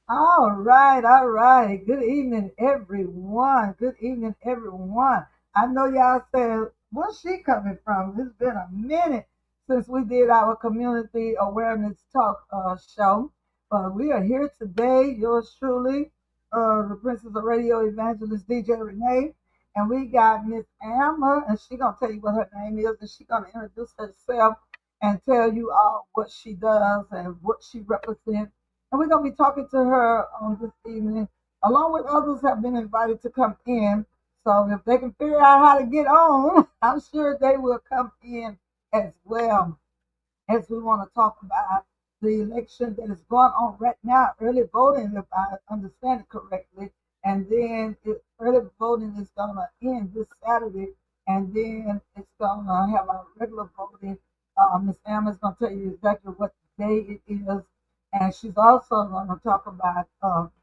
All right, all right. Good evening, everyone. Good evening, everyone. I know y'all said, where's she coming from? It's been a minute since we did our community awareness talk show. But we are here today, yours truly, the Princess of Radio Evangelist DJ Renee. And we got Miss Alma, and she gonna tell you what her name is, and she gonna introduce herself and tell you all what she does and what she represents, and we're going to be talking to her on this evening, along with others have been invited to come in. So if they can figure out how to get on, I'm sure they will come in as well, as we want to talk about the election that is going on right now, early voting, if I understand it correctly. And then early voting is going to end this Saturday, and then it's going to have a regular voting. Ms. Emma is going to tell you exactly what day it is, and she's also going to talk about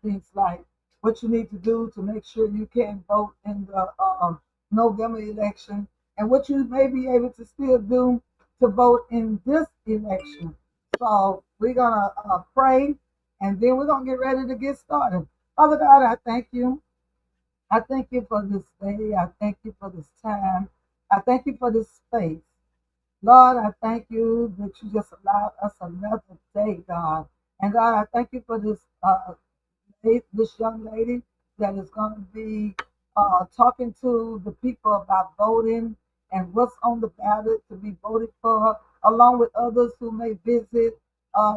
things like what you need to do to make sure you can vote in the November election, and what you may be able to still do to vote in this election. So we're going to pray, and then we're going to get ready to get started. Father God, I thank you. I thank you for this day. I thank you for this time. I thank you for this space. Lord, I thank you that you just allowed us another day, God. And God, I thank you for this young lady that is going to be talking to the people about voting and what's on the ballot to be voted for, along with others who may visit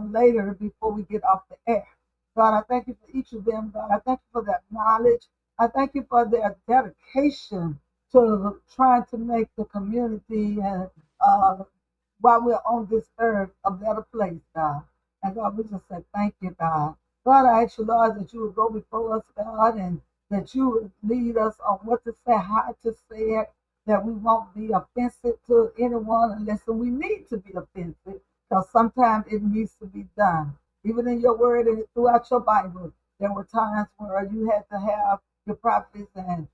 later before we get off the air. God, I thank you for each of them. God, I thank you for their knowledge. I thank you for their dedication to trying to make the community and while we're on this earth a better place, God. And God, we just say thank you, God. God, I ask you, Lord, that you would go before us, God, and that you would lead us on what to say, how to say it, that we won't be offensive to anyone unless we need to be offensive, because sometimes it needs to be done. Even in your word and throughout your Bible, there were times where you had to have your prophets and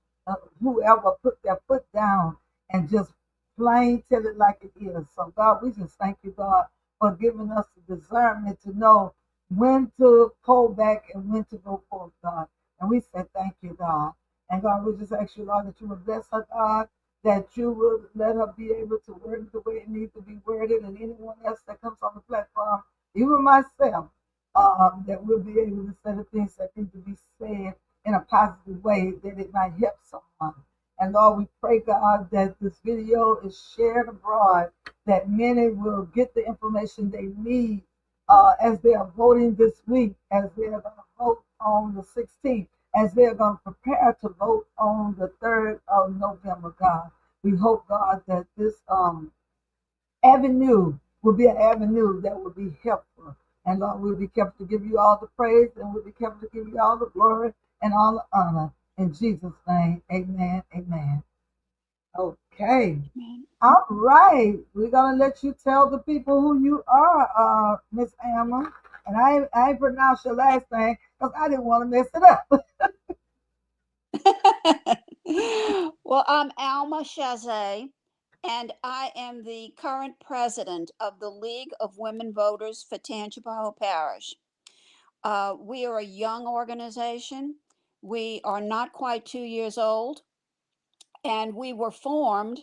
whoever put their foot down and just plain tell it like it is. So, God, we just thank you, God, for giving us the discernment to know when to pull back and when to go forth, God. And we say thank you, God. And God, we just ask you, Lord, that you would bless her, God, that you would let her be able to word it the way it needs to be worded, and anyone else that comes on the platform, even myself, that we'll be able to say the things that need to be said in a positive way, that it might help someone. And Lord, we pray, God, that this video is shared abroad, that many will get the information they need as they are voting this week, as they are going to vote on the 16th, as they are going to prepare to vote on the 3rd of November, God. We hope, God, that this avenue will be an avenue that will be helpful. And Lord, we'll be careful to give you all the praise, and we'll be careful to give you all the glory and all the honor. In Jesus' name, amen, amen. Okay. All right. We're going to let you tell the people who you are, Miss Emma. And I ain't pronounced your last name because I didn't want to mess it up. Well, I'm Alma Chasez, and I am the current president of the League of Women Voters for Tangipahoa Parish. We are a young organization. We are not quite 2 years old, and we were formed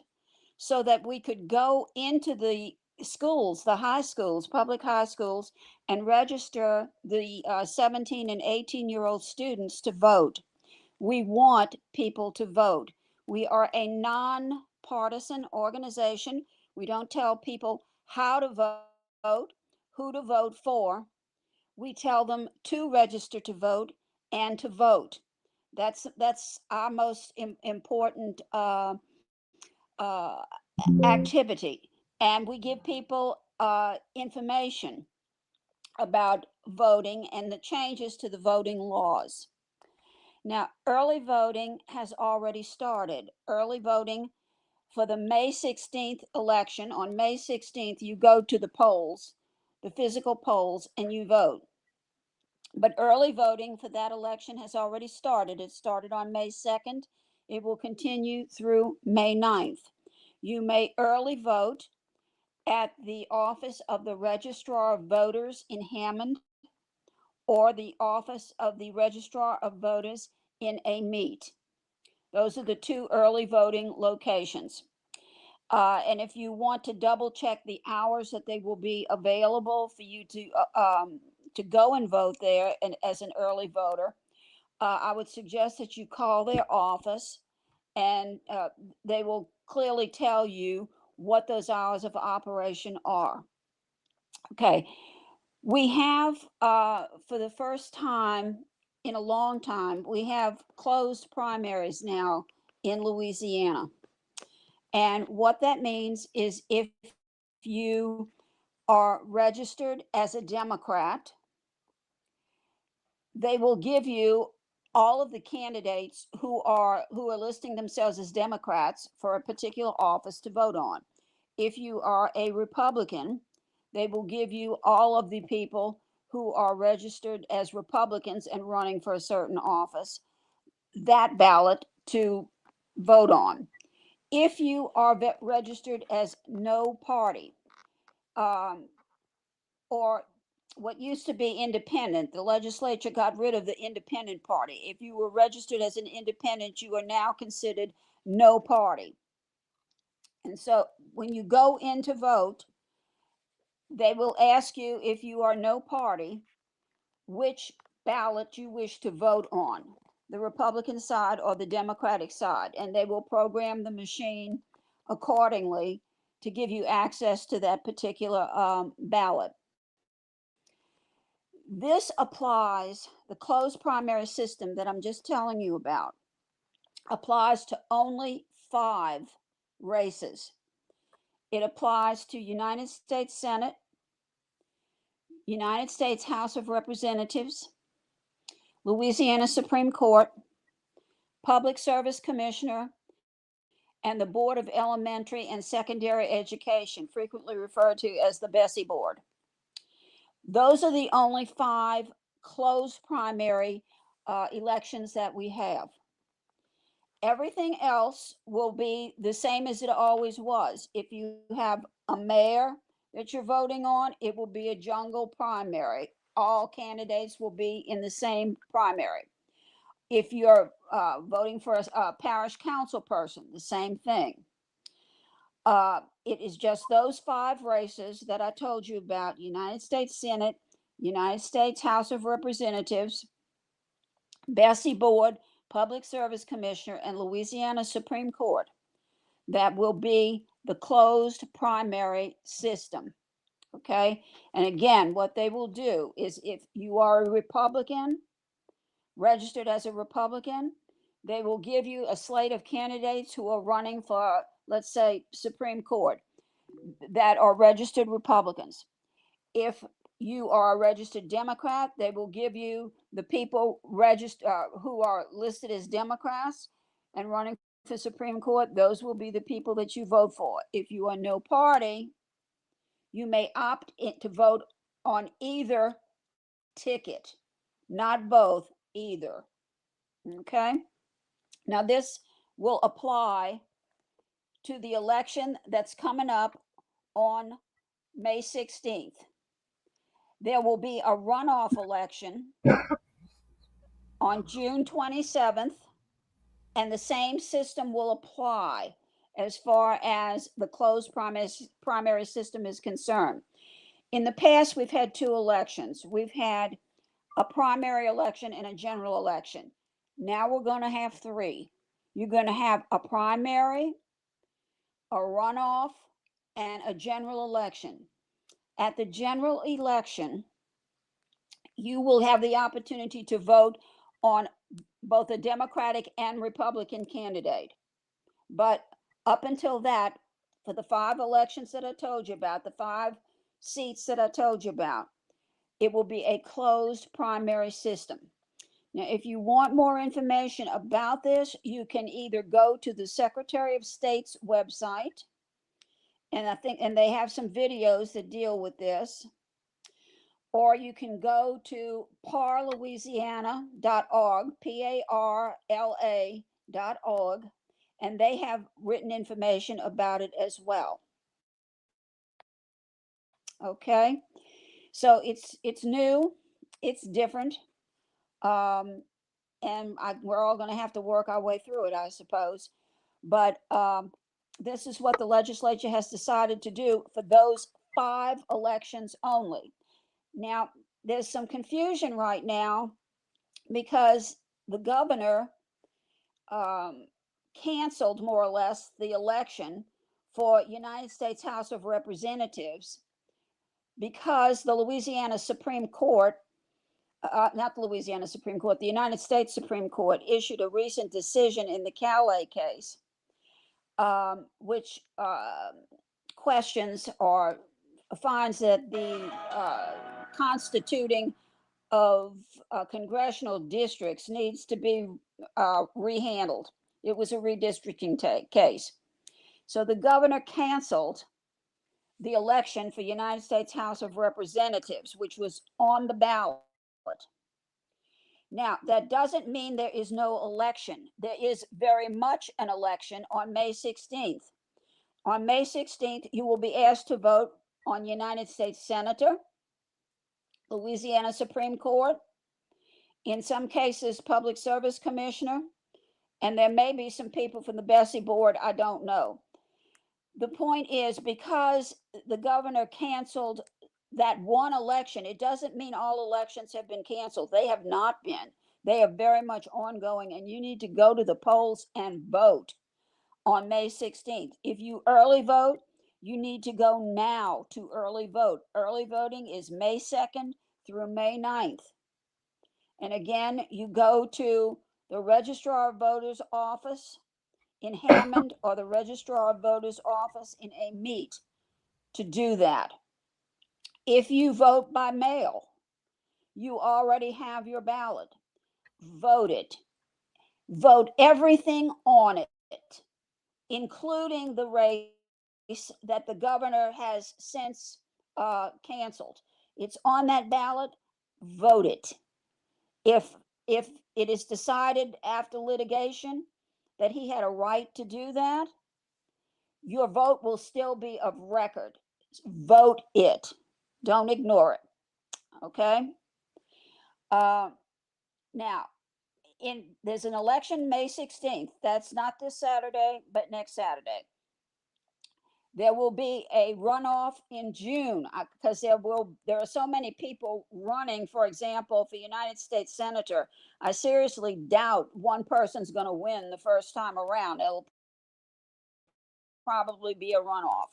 so that we could go into the schools, the high schools, public high schools, and register the 17 and 18-year-old students to vote. We want people to vote. We are a nonpartisan organization. We don't tell people how to vote, who to vote for. We tell them to register to vote and to vote. That's our most important uh, activity. And we give people information about voting and the changes to the voting laws. Now, early voting has already started. Early voting for the May 16th election. On May 16th, you go to the polls, the physical polls, and you vote. But early voting for that election has already started. It started on May 2nd. It will continue through May 9th. You may early vote at the office of the Registrar of Voters in Hammond, or the office of the Registrar of Voters in a meet. Those are the two early voting locations. And if you want to double check the hours that they will be available for you to go and vote there and as an early voter, I would suggest that you call their office, and they will clearly tell you what those hours of operation are. Okay, we have, for the first time in a long time, we have closed primaries now in Louisiana. And what that means is if you are registered as a Democrat, they will give you all of the candidates who are listing themselves as Democrats for a particular office to vote on. If you are a Republican, they will give you all of the people who are registered as Republicans and running for a certain office, that ballot to vote on. If you are registered as no party, um, or what used to be independent, the legislature got rid of the independent party. If you were registered as an independent, you are now considered no party. And so when you go in to vote, they will ask you, if you are no party, which ballot you wish to vote on, the Republican side or the Democratic side, and they will program the machine accordingly to give you access to that particular ballot. This applies, the closed primary system that I'm just telling you about, applies to only 5 races. It applies to United States Senate, United States House of Representatives, Louisiana Supreme Court, Public Service Commissioner, and the Board of Elementary and Secondary Education, frequently referred to as the Bessie Board. Those are the only 5 closed primary elections that we have. Everything else will be the same as it always was. If you have a mayor that you're voting on, it will be a jungle primary. All candidates will be in the same primary. If you're voting for a parish council person, the same thing. It is just those 5 races that I told you about: United States Senate, United States House of Representatives, Bessie Board, Public Service Commissioner, and Louisiana Supreme Court, that will be the closed primary system. Okay. And again, what they will do is, if you are a Republican, registered as a Republican, they will give you a slate of candidates who are running for, let's say, Supreme Court, that are registered Republicans. If you are a registered Democrat, they will give you the people who are listed as Democrats and running for Supreme Court. Those will be the people that you vote for. If you are no party, you may opt in to vote on either ticket, not both, either. Okay. Now, this will apply to the election that's coming up on May 16th. There will be a runoff election on June 27th, and the same system will apply as far as the closed primary system is concerned. In the past, we've had 2 elections. We've had a primary election and a general election. Now we're going to have 3. You're going to have a primary, a runoff, and a general election. At the general election, you will have the opportunity to vote on both a Democratic and Republican candidate. But up until that, for the 5 elections that I told you about, the 5 seats that I told you about, it will be a closed primary system. Now, if you want more information about this, you can either go to the Secretary of State's website, and they have some videos that deal with this, or you can go to parlouisiana.org, PARLA.org, and they have written information about it as well. Okay, so it's new. It's different. Um, and we're all going to have to work our way through it, I suppose. But this is what the legislature has decided to do for those 5 elections only. Now, there's some confusion right now because the governor um, canceled more or less the election for United States House of Representatives because the Louisiana Supreme Court, not the Louisiana Supreme Court, the United States Supreme Court issued a recent decision in the Calais case, which questions or finds that the constituting of congressional districts needs to be rehandled. It was a redistricting case. So the governor canceled the election for United States House of Representatives, which was on the ballot. Now, that doesn't mean there is no election. There is very much an election on May 16th. On May 16th, you will be asked to vote on United States Senator, Louisiana Supreme Court, in some cases, Public Service Commissioner, and there may be some people from the Bessie Board, I don't know. The point is, because the governor canceled that one election, it doesn't mean all elections have been canceled. They have not been. They are very much ongoing, and you need to go to the polls and vote on May 16th. If you early vote, you need to go now to early vote. Early voting is May 2nd through May 9th. And again, you go to the Registrar of Voters office in Hammond or the Registrar of Voters office in Amite to do that. If you vote by mail, you already have your ballot. Vote it. Vote everything on it, including the race that the governor has since canceled. It's on that ballot. Vote it. If it is decided after litigation that he had a right to do that, your vote will still be of record. Vote it. Don't ignore it. Okay. Uh, Now, there's an election May 16th. That's not this Saturday, but next Saturday. There will be a runoff in June because there are so many people running. For example, for United States Senator, I seriously doubt one person's going to win the first time around. It'll probably be a runoff,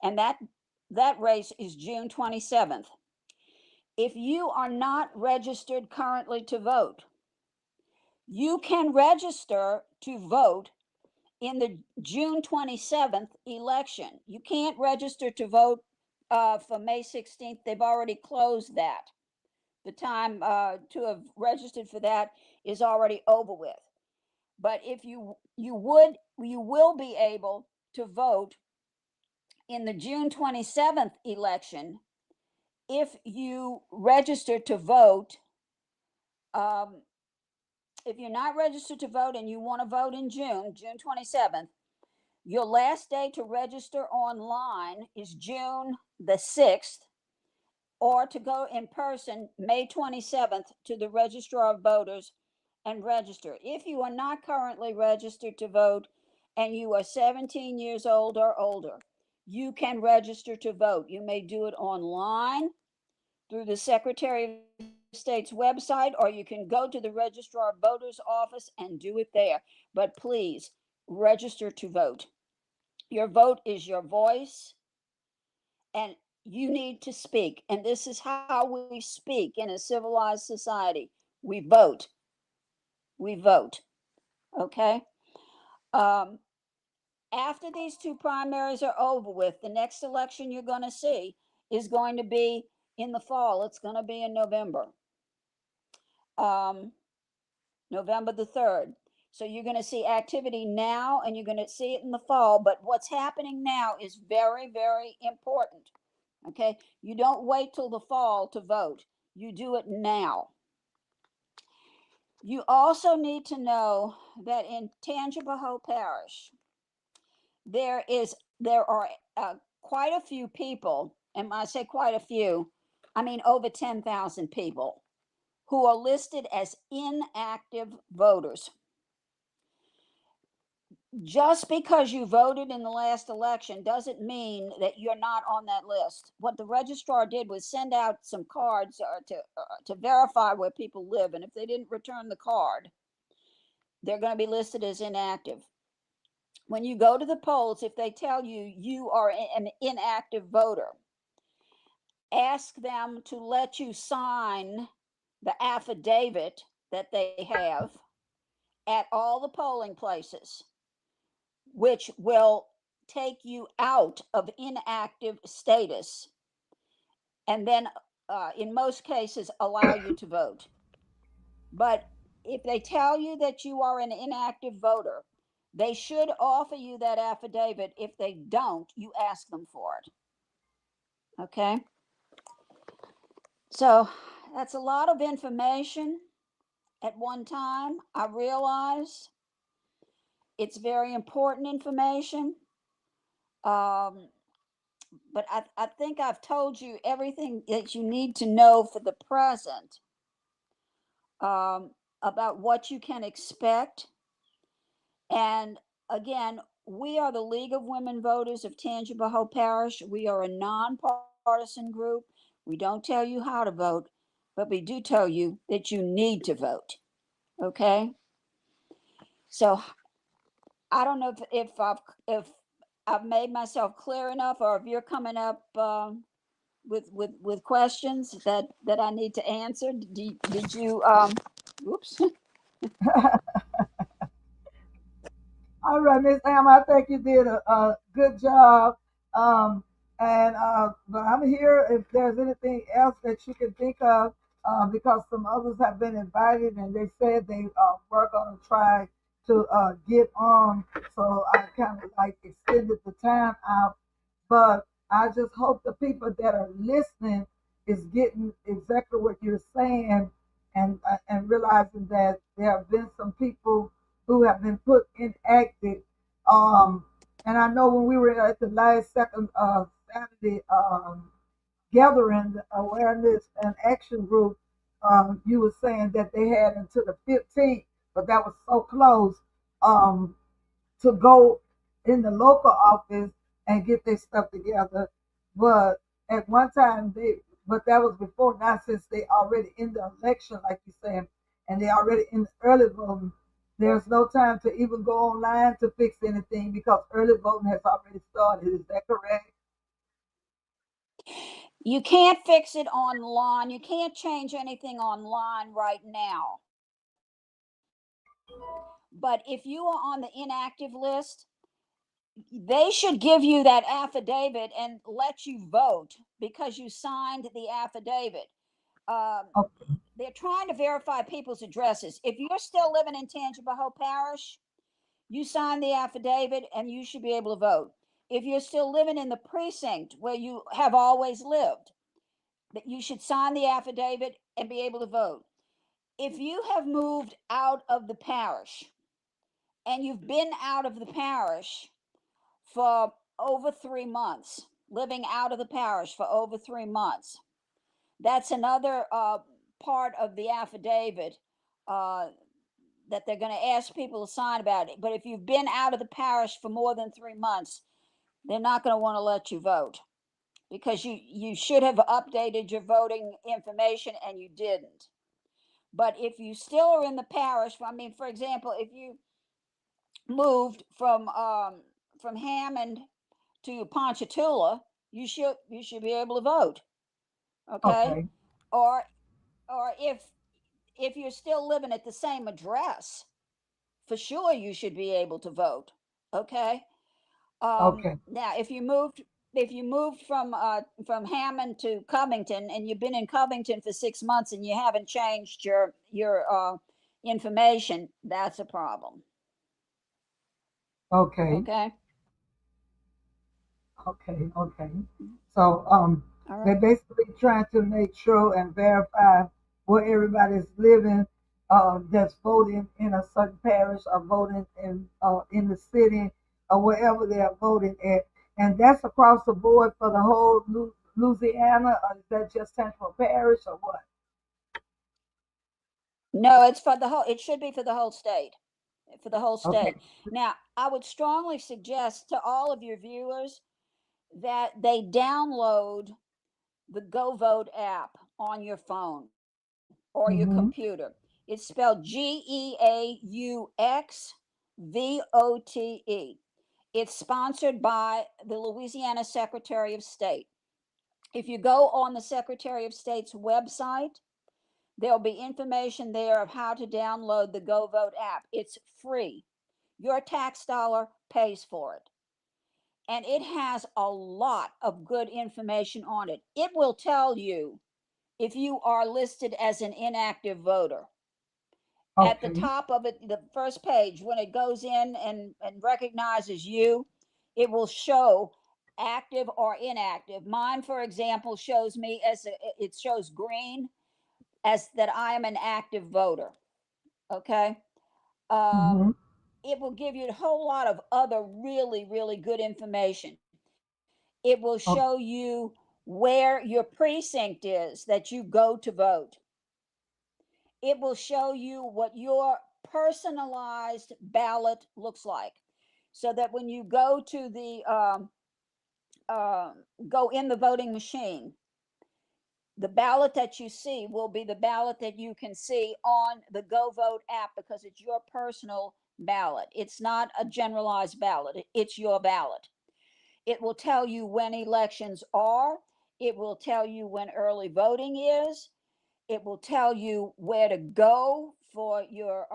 and that race is June 27th. If you are not registered currently to vote, you can register to vote in the June 27th election. You can't register to vote for May 16th. They've already closed that. The time to have registered for that is already over with. But if you will be able to vote in the June 27th election if you register to vote. Um, if you're not registered to vote and you want to vote in June 27th, your last day to register online is June the 6th, or to go in person May 27th to the Registrar of Voters and register. If you are not currently registered to vote and you are 17 years old or older, you can register to vote. You may do it online through the Secretary of State's website, or you can go to the Registrar of Voters office and do it there. But please register to vote. Your vote is your voice, and you need to speak. And this is how we speak in a civilized society. We vote. We vote. Okay? Um, After these 2 primaries are over with, the next election you're going to see is going to be in the fall. It's going to be in November. Um, November the 3rd. So you're going to see activity now and you're going to see it in the fall. But what's happening now is very, very important. Okay. You don't wait till the fall to vote, you do it now. You also need to know that in Tangipahoa Parish, there are quite a few people, and when I say quite a few, I mean over 10,000 people who are listed as inactive voters. Just because you voted in the last election doesn't mean that you're not on that list. What the registrar did was send out some cards to verify where people live, and if they didn't return the card, they're going to be listed as inactive. When you go to the polls, if they tell you you are an inactive voter, ask them to let you sign the affidavit that they have at all the polling places, which will take you out of inactive status and then, in most cases, allow you to vote. But if they tell you that you are an inactive voter, they should offer you that affidavit. If they don't, you ask them for it. Okay? So that's a lot of information at one time. I realize it's very important information. Um, but I think I've told you everything that you need to know for the present, um, about what you can expect. And again, we are the League of Women Voters of Tangipahoa Parish. We are a nonpartisan group. We don't tell you how to vote, but we do tell you that you need to vote. Okay? So I don't know if I've made myself clear enough, or if you're coming up, with questions that I need to answer. Did you? Oops. All right, Miss Am, I think you did a good job. Um, but I'm here if there's anything else that you can think of, because some others have been invited and they said they were going to try to get on. So I kind of like extended the time out. But I just hope the people that are listening is getting exactly what you're saying, and realizing that there have been some people who have been put inactive. Um, and I know when we were at the last second Saturday gathering, the awareness and action group, you were saying that they had until the 15th, but that was so close. Um, to go in the local office and get their stuff together. But at one time but that was before now, since they already in the election, like you said, and they already in the early voting. There's no time to even go online to fix anything because early voting has already started. Is that correct? You can't fix it online. You can't change anything online right now. But if you are on the inactive list, they should give you that affidavit and let you vote because you signed the affidavit. Um, Okay. they're trying to verify people's addresses. If you're still living in Tangipahoa Parish, you sign the affidavit and you should be able to vote. If you're still living in the precinct where you have always lived, that you should sign the affidavit and be able to vote. If you have moved out of the parish and you've been out of the parish for over 3 months, living out of the parish for over 3 months, that's another part of the affidavit, uh, that they're going to ask people to sign about it. But if you've been out of the parish for more than 3 months, they're not going to want to let you vote because you should have updated your voting information and you didn't. But if you still are in the parish, I mean, for example, if you moved from Hammond to Ponchatoula, you should be able to vote. Okay, Okay. or or if you're still living at the same address, for sure you should be able to vote. Okay. Okay. Now, if you moved from Hammond to Covington and you've been in Covington for 6 months and you haven't changed your information, that's a problem. Okay. Okay. Okay, okay. So All right. they're basically trying to make sure and verify where everybody's living, that's voting in a certain parish or voting in the city or wherever they are voting at. And that's across the board for the whole Louisiana, or is that just Central Parish or what? No, it's for the whole. It should be for the whole state. For the whole Okay. state. Now, I would strongly suggest to all of your viewers that they download the Go Vote app on your phone or your Mm-hmm. computer. It's spelled GEAUXVOTE. It's sponsored by the Louisiana Secretary of State. If you go on the Secretary of State's website, there'll be information there of how to download the Go Vote app. It's free. Your tax dollar pays for it. And it has a lot of good information on it. It will tell you if you are listed as an inactive voter. At the Okay. top of it, the first page, when it goes in and recognizes you, it will show active or inactive. Mine, for example, shows me it shows green as that I am an active voter. Okay. Mm-hmm. Um, it will give you a whole lot of other really, really good information. It will show Okay. you where your precinct is that you go to vote. It will show you what your personalized ballot looks like, so that when you go to the uh, go in the voting machine, the ballot that you see will be the ballot that you can see on the Go Vote app, because it's your personal ballot. It's not a generalized ballot, it's your ballot. It will tell you when elections are. It will tell you when early voting is. It will tell you where to go for your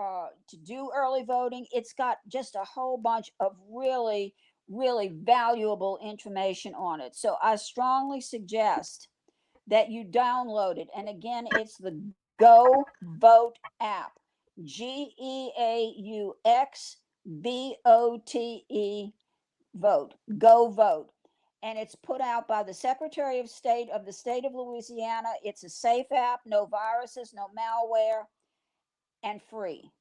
to do early voting. It's got just a whole bunch of really, really valuable information on it. So I strongly suggest that you download it. And again, it's the Go Vote app. GEAUXVOTE vote. Go vote. And it's put out by the Secretary of State of the state of Louisiana. It's a safe app, no viruses, no malware, and free.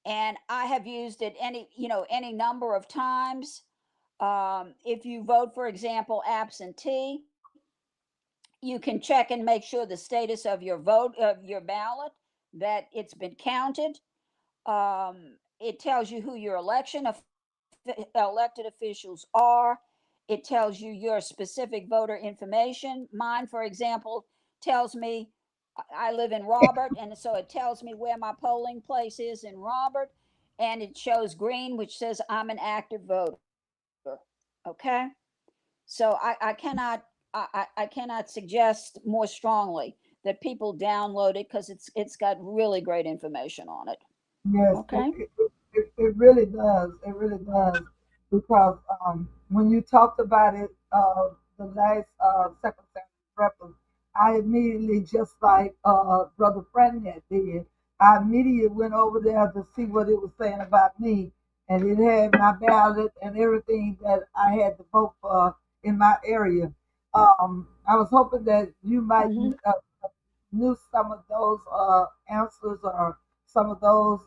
And I have used it any number of times. If you vote, for example, absentee, you can check and make sure the status of your vote of your ballot, that it's been counted. It tells you who your elected officials are. It tells you your specific voter information. Mine, for example, tells me I live in Robert, and so it tells me where my polling place is in Robert, and it shows green, which says I'm an active voter. Okay, so I cannot suggest more strongly that people download it, because it's got really great information on it. Yes, Okay. it really does. It really does. Because when you talked about it, the last second reference, I immediately, just like Brother Frednet did, I immediately went over there to see what it was saying about me. And it had my ballot and everything that I had to vote for in my area. I was hoping that you might Mm-hmm. knew some of those answers, or some of those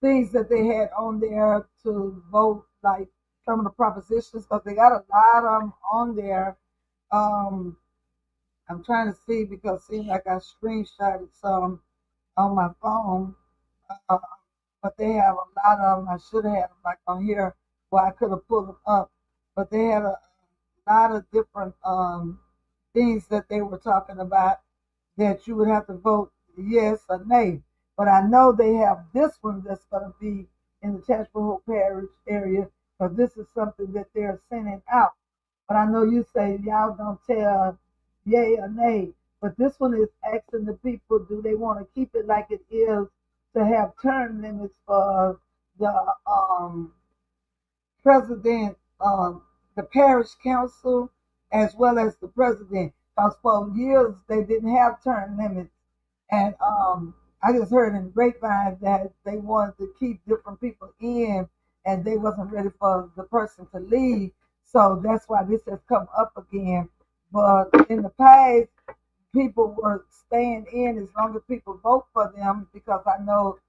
things that they had on there to vote, like some of the propositions, because they got a lot of them on there. Um, I'm trying to see, because it seems like I screenshotted some on my phone, uh, but they have a lot of them. I should have had them like on here where I could have pulled them up, but they had a lot of different things that they were talking about, that you would have to vote yes or nay. But I know they have this one that's going to be in the Chatsworth Parish area, because this is something that they're sending out. But I know you say y'all don't tell yay or nay. But this one is asking the people, do they want to keep it like it is, to have term limits for the president, the parish council, as well as the president. Because for years they didn't have term limits, and I just heard in the grapevine that they wanted to keep different people in, and they wasn't ready for the person to leave. So that's why this has come up again. But in the past, people were staying in as long as people vote for them, because I know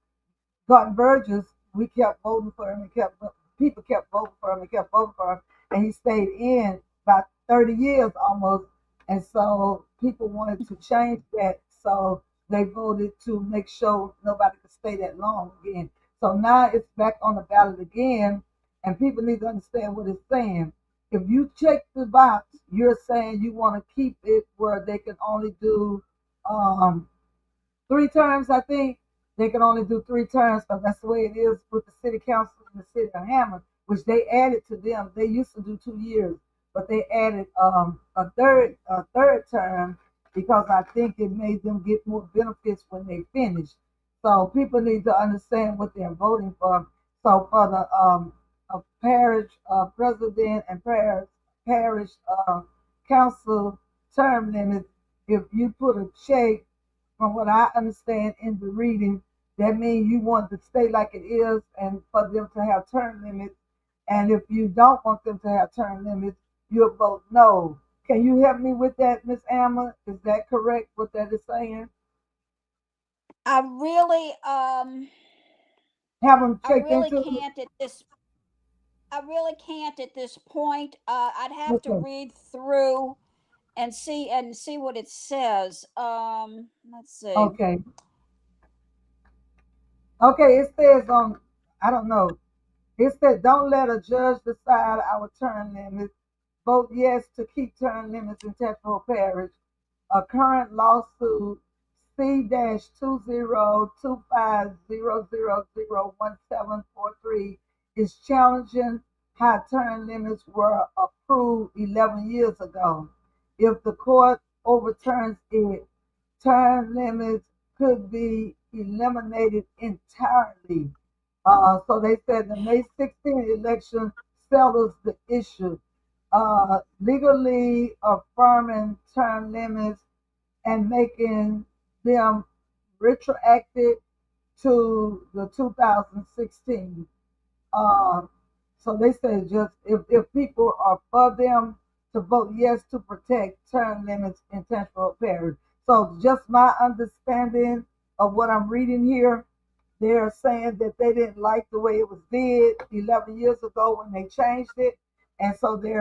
Garden Burgess, we kept voting for him, and kept people kept voting for him and kept voting for him, and he stayed in about 30 years almost. And so people wanted to change that. So they voted to make sure nobody could stay that long again. So now it's back on the ballot again, and people need to understand what it's saying. If you check the box, you're saying you want to keep it where they can only do um, 3 terms, I think. They can only do 3 terms because that's the way it is with the city council in the city of Hammond, which they added to them. They used to do 2 years, but they added a third term because I think it made them get more benefits when they finish. So people need to understand what they're voting for. So for the parish president and parish council term limit, if you put a check from what I understand in the reading, that means you want to stay like it is and for them to have term limits. And if you don't want them to have term limits, you'll vote no. Can you help me with that, Miss Alma? Is that correct what that is saying? I really, Have them I checked really into can't at this. I really can't at this point. I'd it? have to Okay. read through and see what it says. Let's see. Okay. Okay, it says on, I don't know. It said, don't let a judge decide our term limits. Vote yes to keep term limits in Tetford Parish. A current lawsuit C-20250001743 is challenging how term limits were approved 11 years ago. If the court overturns it, term limits could be eliminated entirely. So they said the May 16th election settles the issue, legally affirming term limits and making them retroactive to the 2016. Uh, so they say just if people are for them to vote yes to protect term limits in temporal parish. So just my understanding of what I'm reading here, they're saying that they didn't like the way it was did 11 years ago when they changed it, and so they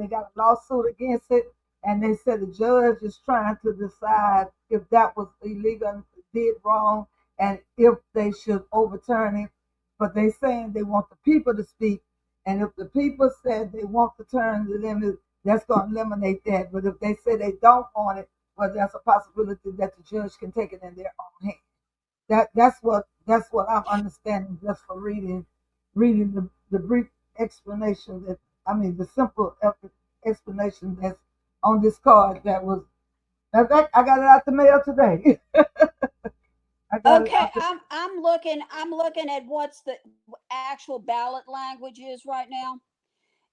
got a lawsuit against it, and they said the judge is trying to decide if that was illegal, did wrong, and if they should overturn it. But they saying they want the people to speak, and if the people said they want to turn the limit, that's going to eliminate that. But if they say they don't want it, well, there's a possibility that the judge can take it in their own hands. That's what I'm understanding just for reading the brief explanation that I mean the simple explanation that's on this card that was. In fact, I got it out the mail today. I got it Okay, out the. I'm looking at what's the actual ballot language is right now.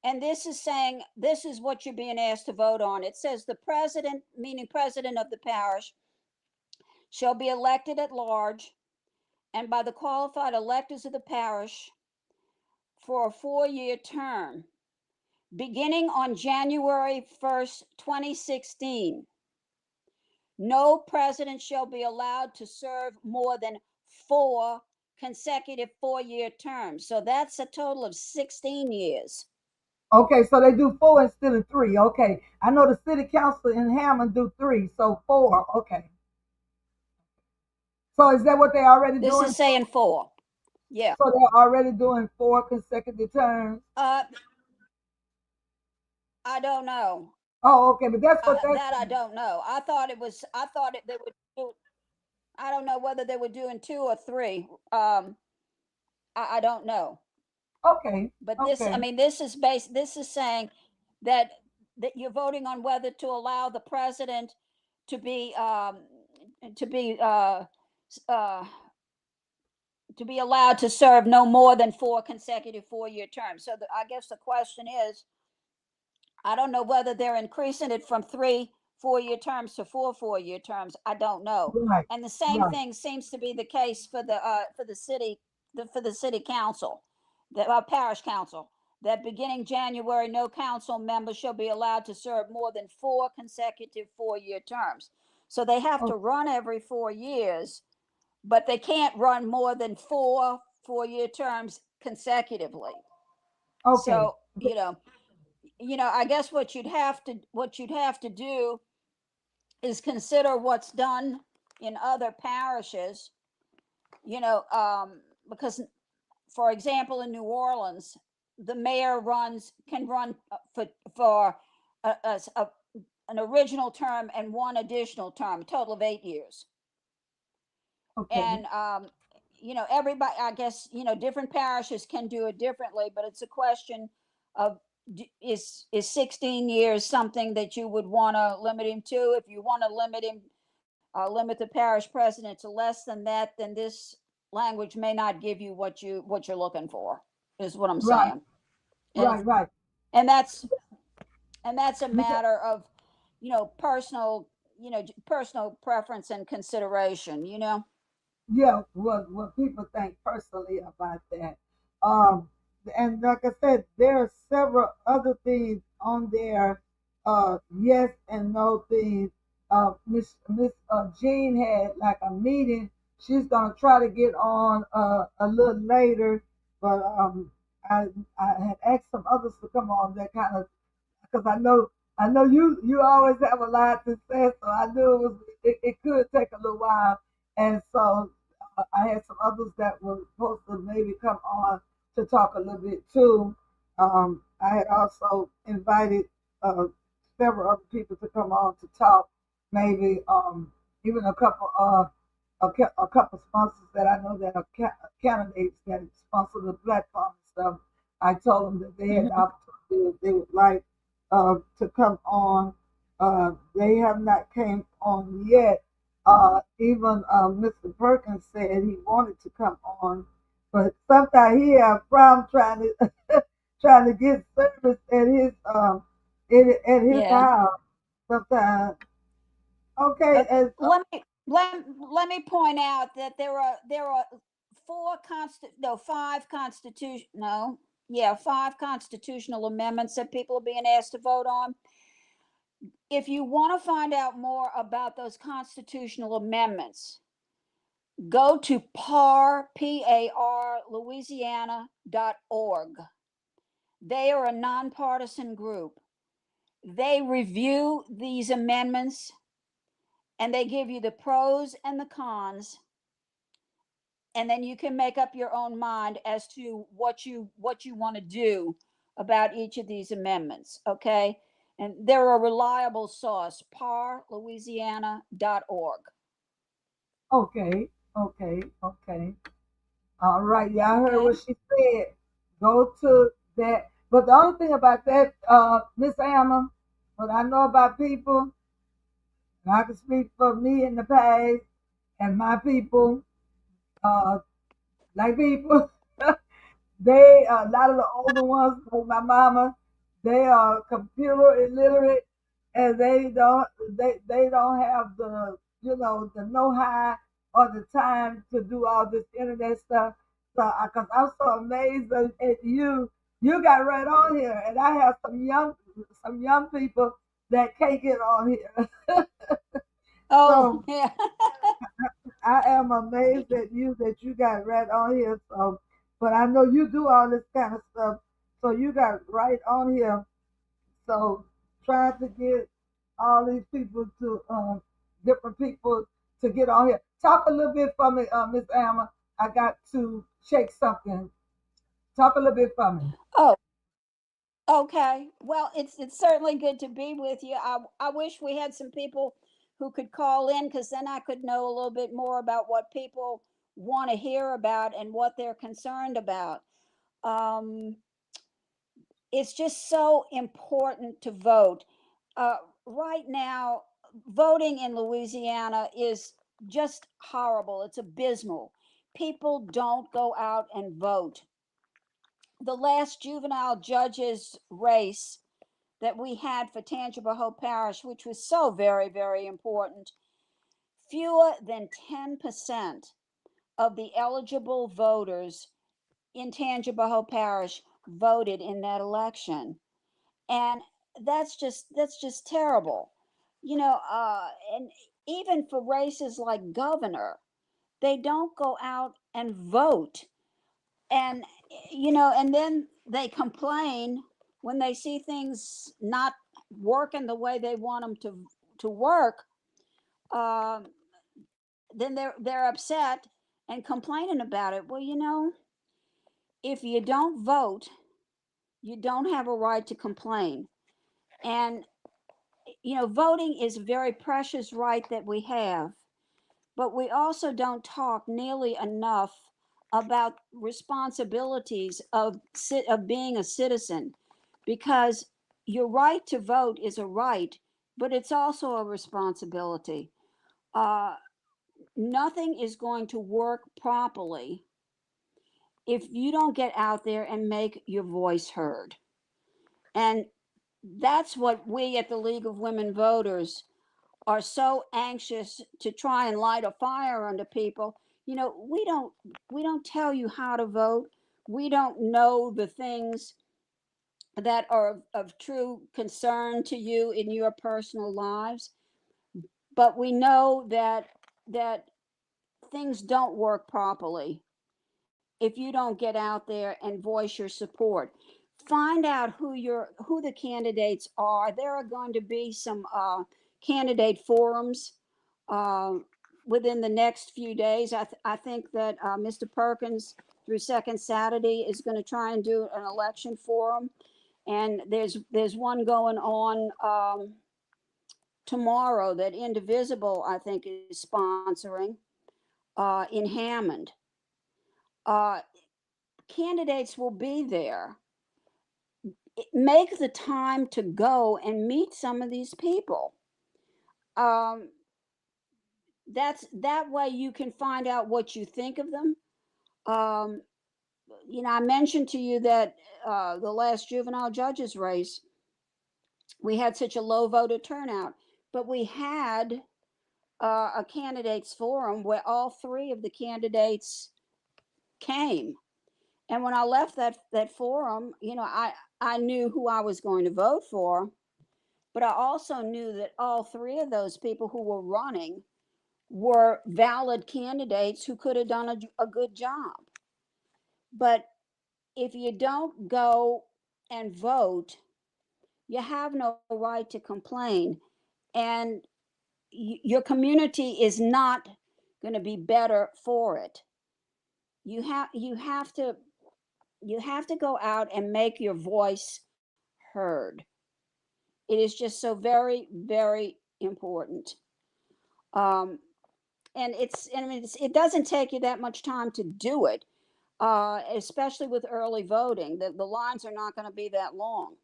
And this is saying this is what you're being asked to vote on. It says the president, meaning president of the parish, shall be elected at large and by the qualified electors of the parish for a 4-year term beginning on January 1st, 2016. No president shall be allowed to serve more than 4 consecutive 4-year terms. So that's a total of 16 years. Okay, so they do four instead of three. Okay, I know the city council in Hammond do three, so four. Okay, so is that what they already This is doing? saying 4. Yeah. So they're already doing 4 consecutive terms. Uh, I don't know. Oh, okay, but that's what that's That I don't know. I thought it was. I thought they would do. I don't know whether they were doing 2 or 3. I don't know. okay. But this, I Okay. mean, this is based. This is saying that you're voting on whether to allow the president to be to be uh, uh, to be allowed to serve no more than 4 consecutive 4-year terms. So I guess the question is, I don't know whether they're increasing it from 3 4-year terms to 4 4-year terms. I don't know. Right. And the same Right. thing seems to be the case for the city for the city council, the parish council. That beginning January, no council member shall be allowed to serve more than 4 consecutive 4-year terms. So they have Oh, to run every 4 years, but they can't run more than 4 4-year terms consecutively. okay. So I guess what you'd have to do is consider what's done. in other parishes, you know, because, for example, in New Orleans, the mayor runs can run for a an original term and one additional term, a total of 8 years. Okay. And everybody, I guess, different parishes can do it differently, but it's a question of, is 16 years something that you would want to limit him to? If you want to limit the parish president to less than that, then this language may not give you what you're looking for, is what I'm Right. saying. and Right. and that's a Because matter of, personal, personal preference and consideration. yeah, what people think personally about that. Um, and like I said, there are several other things on there. Yes and no things. Miss Jean had like a meeting. She's gonna try to get on a little later, but I I had asked some others to come on that kind of, because I know you always have a lot to say, so I knew it could take a little while, and so I had some others that were supposed to maybe come on to talk a little bit too. I had also invited uh, several other people to come on to talk, maybe even a couple sponsors that I know that are candidates that sponsor the platform and stuff. I told them that they had the Mhm. opportunity if they would like to come on. They have not came on yet. Even Mr. Perkins said he wanted to come on, but sometimes he have problem trying to trying to get service at his Yeah. house. Sometimes, okay, Uh, and let me point out that there are five constitutional amendments that people are being asked to vote on. If you want to find out more about those constitutional amendments, go to Louisiana.org. They are a nonpartisan group. They review these amendments and they give you the pros and the cons, and then you can make up your own mind as to what you want to do about each of these amendments. Okay, and they're a reliable source. Parlouisiana.org. okay. All right, y'all heard Okay. what she said. Go to that. But the only thing about that, Miss Alma, what I know about people, and I can speak for me in the past and my people, uh, like people, they a lot of the older ones, like my mama, they are computer illiterate, and they don't have the the know how or the time to do all this internet stuff. So, because I'm so amazed at you got right on here, and I have some young people that can't get on here. Oh, So yeah. I am amazed at you that you got right on here. So, but I know you do all this kind of stuff. So you got right on here. So trying to get all these people to different people to get on here. Talk a little bit for me, Miss Alma. I got to check something. Talk a little bit for me. Oh, okay. Well, it's certainly good to be with you. I wish we had some people who could call in, because then I could know a little bit more about what people want to hear about and what they're concerned about. Um, it's just so important to vote. Uh, right now, voting in Louisiana is just horrible. It's abysmal. People don't go out and vote. The last juvenile judges race that we had for Tangipahoa Parish, which was so very, very important, fewer than 10% of the eligible voters in Tangipahoa Parish voted in that election. And that's just terrible. And even for races like governor, they don't go out and vote. And and then they complain when they see things not working the way they want them to work. um, then they're upset and complaining about it. Well, if you don't vote, you don't have a right to complain. And voting is a very precious right that we have, but we also don't talk nearly enough about responsibilities of being a citizen, because your right to vote is a right, but it's also a responsibility. Uh, Nothing is going to work properly if you don't get out there and make your voice heard. And that's what we at the League of Women Voters are so anxious to try and light a fire under people. We don't tell you how to vote. We don't know the things that are of true concern to you in your personal lives, but we know that things don't work properly if you don't get out there and voice your support. Find out who the candidates are. There are going to be some candidate forums uh, within the next few days. I think that Mr. Perkins, through Second Saturday, is going to try and do an election forum, and there's one going on tomorrow that Indivisible, I think, is sponsoring in Hammond. Uh, Candidates will be there. Make the time to go and meet some of these people. Um, that way you can find out what you think of them. Um, I mentioned to you that the last juvenile judges race, we had such a low voter turnout, but we had a candidates forum where all three of the candidates came. And when I left that forum, I knew who I was going to vote for, but I also knew that all three of those people who were running were valid candidates who could have done a good job. But if you don't go and vote, you have no right to complain. And your community is not going to be better for it. You have to go out and make your voice heard. It is just so very, very important. Um, it doesn't take you that much time to do it, especially with early voting. The lines are not going to be that long.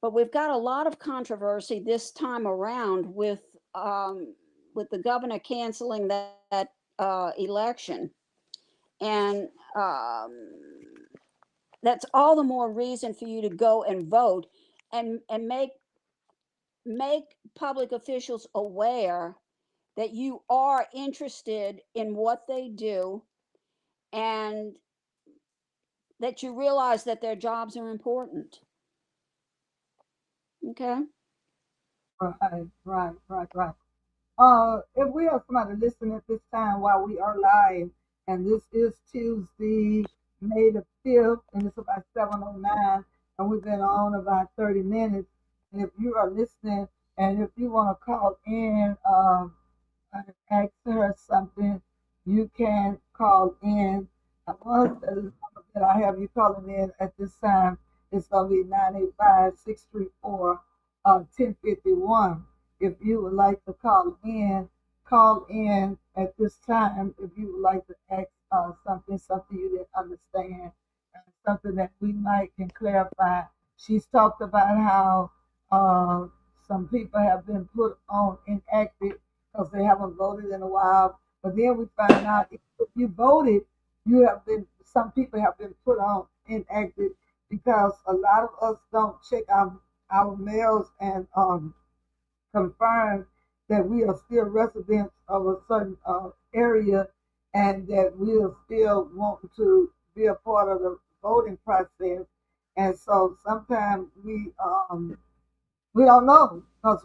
But we've got a lot of controversy this time around with the governor canceling that election, and that's all the more reason for you to go and vote, and make public officials aware that you are interested in what they do, and that you realize that their jobs are important. Okay. Right. If we have somebody listening at this time while we are live, and this is Tuesday, May the 5th, and it's about 7:09, and we've been on about 30 minutes. And if you are listening, and if you want to call in, ask her something, you can call in. I want to that I have you calling in at this time. It's going to be 985-634 1051. If you would like to call in at this time. If you would like to ask something you didn't understand, something that we might can clarify. She's talked about how some people have been put on inactive because they haven't voted in a while. But then we find out if you voted, you have been. Some people have been put on inactive because a lot of us don't check our mails and confirm that we are still residents of a certain area and that we are still wanting to be a part of the voting process. And so sometimes we don't know because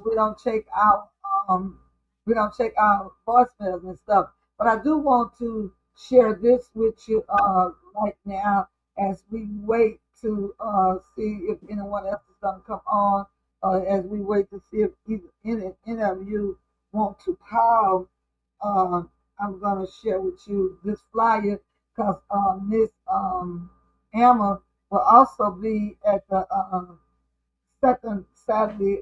um we don't check our voicemails and stuff. But I do want to share this with you right now as we wait to see if anyone else is going to come on. As we wait to see if any of you want to call. Uh, I'm gonna share with you this flyer because Miss Emma will also be at the second Saturday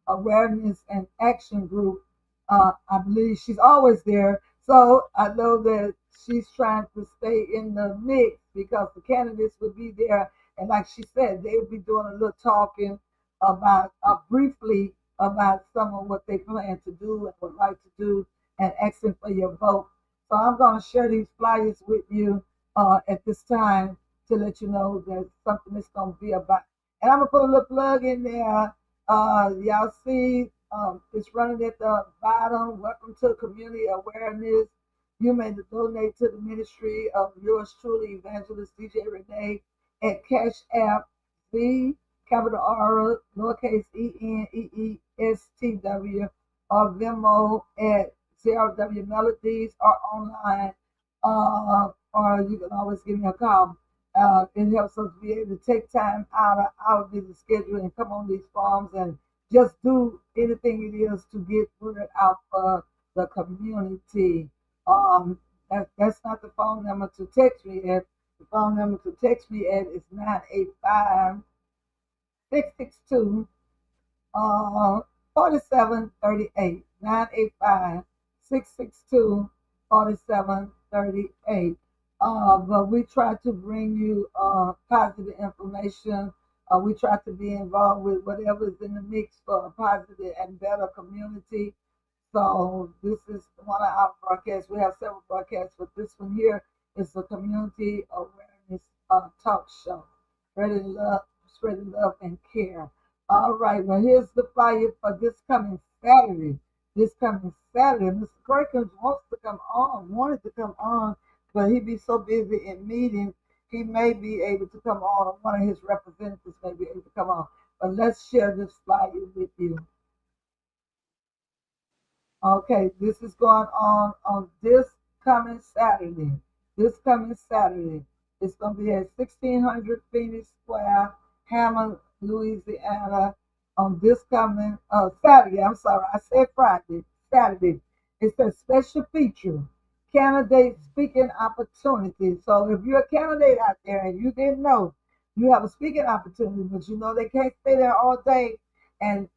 awareness and action group. I believe she's always there, so I know that she's trying to stay in the mix because the candidates will be there, and like she said, they will be doing a little talking about briefly about some of what they plan to do and would like to do, and asking for your vote. So I'm going to share these flyers with you at this time to let you know that something is going to be about. And I'm gonna put a little plug in there. Y'all see, it's running at the bottom. Welcome to community awareness. You may donate to the ministry of yours truly, Evangelist DJ Renee, at Cash App Z capital R lowercase ENEESTW or Venmo at 0W Melodies or online. Or you can always give me a call. It helps us be able to take time out of our busy schedule and come on these farms and just do anything it is to get word out for the community. That's not the phone number to text me at. The phone number to text me at is 985 662 4738. 985 662 4738. But we try to bring you positive information. We try to be involved with whatever is in the mix for a positive and better community. So this is one of our broadcasts. We have several broadcasts, but this one here is the community awareness talk show. Spreading love and care. All right, well here's the flyer for this coming Saturday. This coming Saturday, Mr. Perkins wanted to come on, but he'd be so busy in meetings, he may be able to come on, or one of his representatives may be able to come on. But let's share this flyer with you. Okay, this is going on this coming Saturday. This coming Saturday. It's going to be at 1600 Phoenix Square, Hammond, Louisiana, on this coming Saturday. I'm sorry, I said Friday. Saturday. It's a special feature, candidate speaking opportunity. So if you're a candidate out there and you didn't know, you have a speaking opportunity, but you know they can't stay there all day. And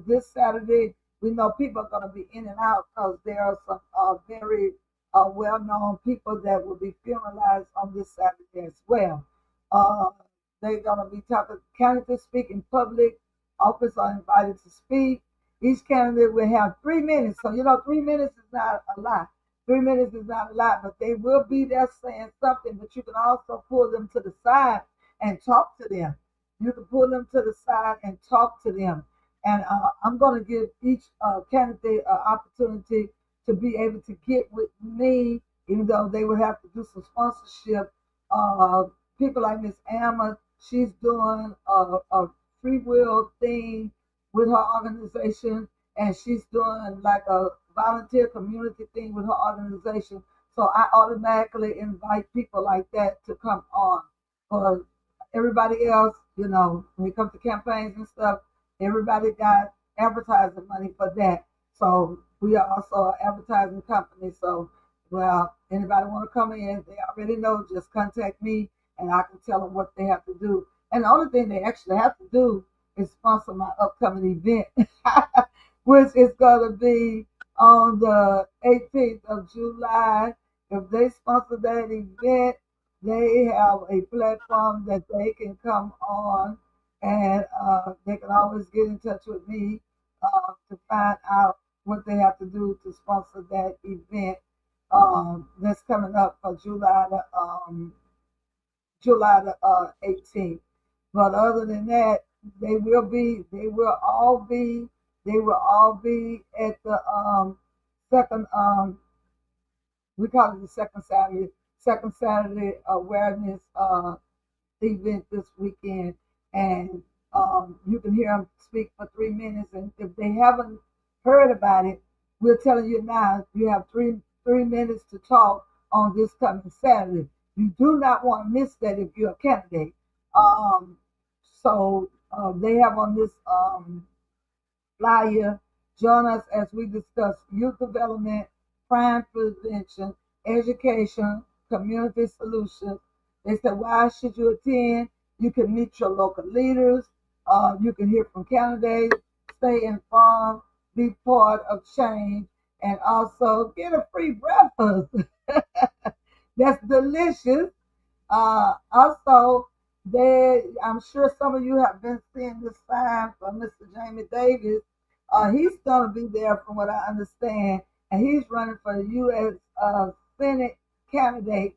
this Saturday, we know people are going to be in and out because there are some very well-known people that will be funeralized on this Saturday as well. Uh, they're going to be talking, candidates speak in public, officers are invited to speak. Each candidate will have 3 minutes. So, 3 minutes is not a lot. 3 minutes is not a lot, but they will be there saying something, but you can also pull them to the side and talk to them. You can pull them to the side and talk to them. And I'm going to give each candidate an opportunity to be able to get with me, even though they would have to do some sponsorship. Uh, People like Miss Alma, she's doing a free will thing with her organization, and she's doing like a volunteer community thing with her organization. So I automatically invite people like that to come on. For everybody else, when it comes to campaigns and stuff, everybody got advertising money for that. So we are also an advertising company. So, well, anybody want to come in, they already know, just contact me and I can tell them what they have to do. And the only thing they actually have to do is sponsor my upcoming event, which is going to be on the 18th of July. If they sponsor that event, they have a platform that they can come on, and they can always get in touch with me to find out what they have to do to sponsor that event that's coming up for July the 18th. But other than that, they will all be at the second we call it the second Saturday awareness event this weekend, and you can hear them speak for 3 minutes. And if they haven't heard about it, we're telling you now. You have three minutes to talk on this coming Saturday. You do not want to miss that if you're a candidate. So they have on this flyer. Join us as we discuss youth development, crime prevention, education, community solutions. They said, why should you attend? You can meet your local leaders. You can hear from candidates, stay informed, be part of change, and also get a free breakfast. That's delicious. Also, I'm sure some of you have been seeing this sign from Mr. Jamie Davis. He's going to be there, from what I understand, and he's running for the U.S. Senate candidate.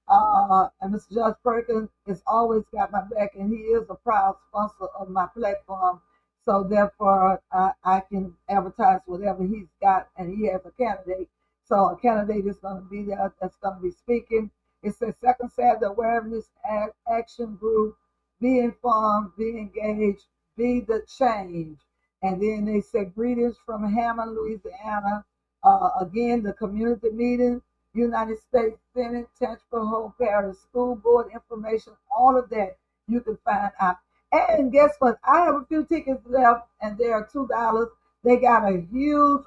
And Mr. Judge Perkins has always got my back, and he is a proud sponsor of my platform. So therefore, I can advertise whatever he's got, and he has a candidate. So a candidate is going to be there that's going to be speaking. It says second Saturday awareness action group. Be informed, be engaged, be the change. And then they say greetings from Hammond, Louisiana. Again, the community meeting, United States Senate, Tangipahoa Parish School Board information, all of that you can find out. And guess what? I have a few tickets left, and they are $2. They got a huge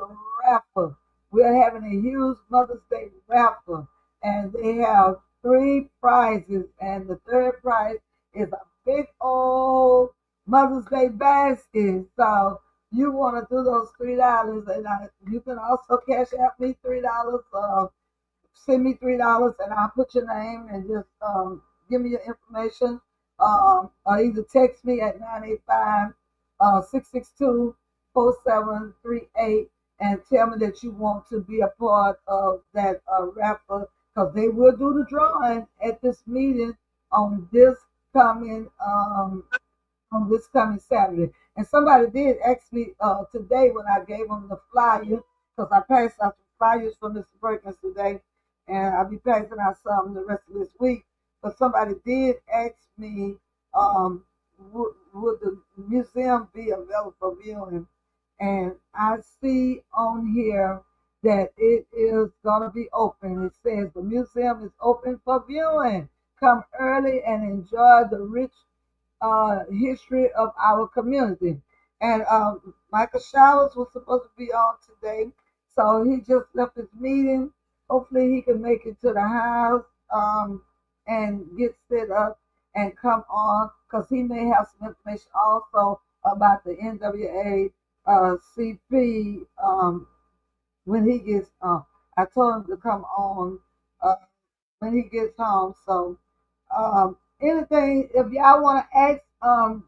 raffle. We're having a huge Mother's Day raffle, and they have three prizes, and the third prize is a big old Mother's Day basket. So you want to do those $3, and you can also cash out me $3. Send me $3 and I'll put your name and just give me your information. Or either text me at 985 662 4738 and tell me that you want to be a part of that raffle, because they will do the drawing at this meeting on this coming Saturday. And somebody did ask me today when I gave them the flyer, because I passed out the flyers for Mr. Perkins today, and I'll be passing out some the rest of this week. But somebody did ask me, would the museum be available for viewing? And I see on here that it is going to be open. It says the museum is open for viewing. Come early and enjoy the rich history of our community. And Michael Showers was supposed to be on today, so he just left his meeting. Hopefully, he can make it to the house and get set up and come on, because he may have some information also about the NWA CP when he gets on. I told him to come on uh, when he gets home. So anything, if y'all want to ask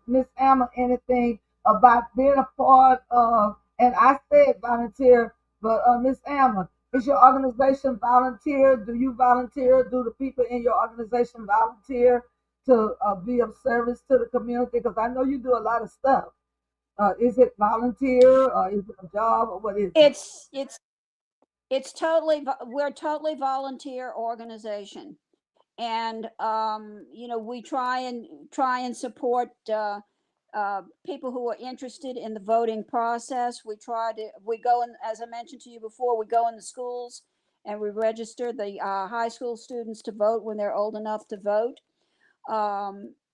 Miss Alma anything about being a part of, and I said volunteer, but Miss Alma, is your organization volunteer? Do you volunteer? Do the people in your organization volunteer to be of service to the community? Because I know you do a lot of stuff. Is it volunteer, or is it a job, or what is it? It's totally we're a totally volunteer organization, and we try and support people who are interested in the voting process. We go in, as I mentioned to you before, we go in the schools and we register the high school students to vote when they're old enough to vote,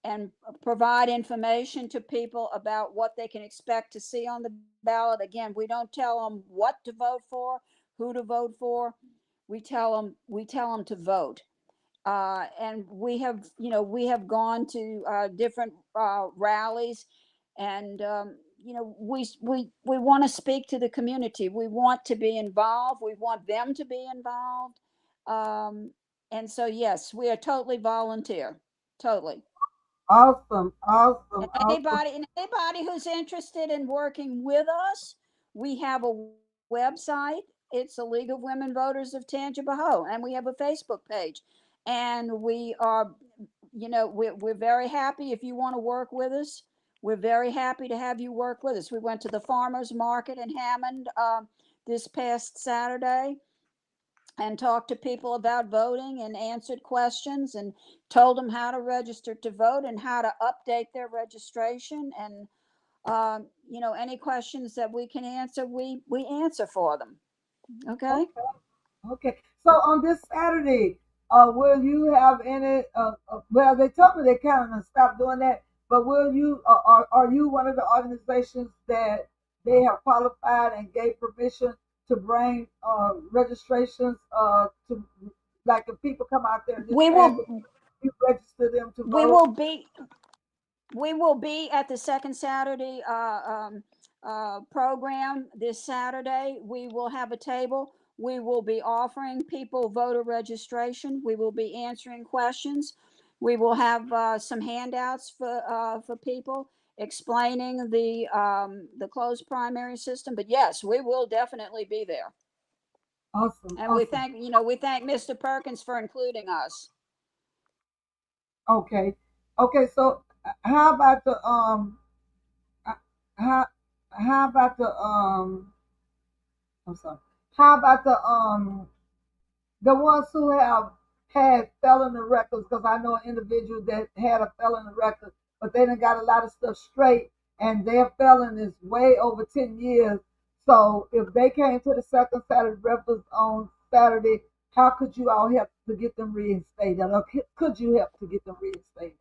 and provide information to people about what they can expect to see on the ballot. Again, we don't tell them what to vote for, who to vote for. We tell them to vote. And we have gone to different rallies, and we want to speak to the community. We want to be involved. We want them to be involved. And so, yes, we are totally volunteer, totally. Awesome, awesome, awesome. And anybody who's interested in working with us, we have a website. It's the League of Women Voters of Tangipahoa, and we have a Facebook page. And we're very happy if you want to work with us. We're very happy to have you work with us. We went to the farmers market in Hammond this past Saturday and talked to people about voting and answered questions and told them how to register to vote and how to update their registration. And any questions that we can answer, we answer for them. Okay. Okay. Okay. So on this Saturday, will you have any? Well, they told me they kind of stopped doing that, but will you? Are you one of the organizations that they have qualified and gave permission to bring registrations to, like, if people come out there this We Saturday, will you register them to we vote? will be we will be at the second Saturday program this Saturday. We will have a table. We will be offering people voter registration. We will be answering questions. We will have some handouts for people explaining the closed primary system. But yes, we will definitely be there. Awesome, And awesome. we thank Mr. Perkins for including us. Okay, okay. So how about the uh, how how about the I'm sorry. How about the ones who have had felony records? Because I know an individual that had a felony record, but they done got a lot of stuff straight, and their felon is way over 10 years. So if they came to the second Saturday breakfast on Saturday, how could you all help to get them reinstated? Or could you help to get them reinstated?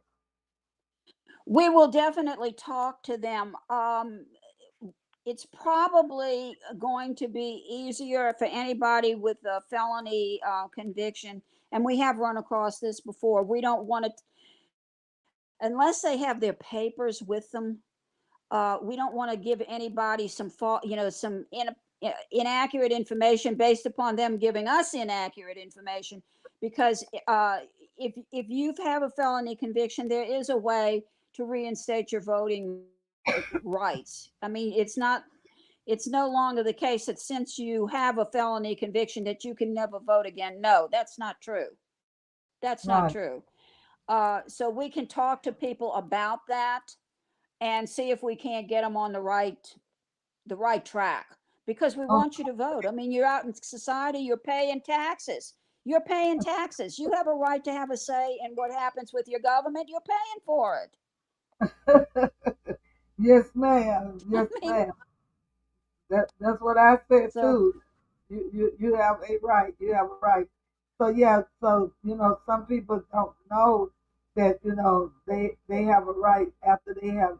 We will definitely talk to them. It's probably going to be easier for anybody with a felony conviction. And we have run across this before. We don't want to, unless they have their papers with them, we don't want to give anybody some fault, inaccurate information based upon them giving us inaccurate information. Because if you have a felony conviction, there is a way to reinstate your voting rights. I mean, it's no longer the case that since you have a felony conviction that you can never vote again. No, that's not true. That's not Right. true. So we can talk to people about that and see if we can't get them on the right track, because we Oh, want you to vote. I mean, you're out in society, you're paying taxes. You're paying taxes. You have a right to have a say in what happens with your government. You're paying for it. yes, ma'am. I Yes, mean, ma'am. That's what I said so too. You have a right. You have a right. So yeah. So some people don't know that they have a right after they have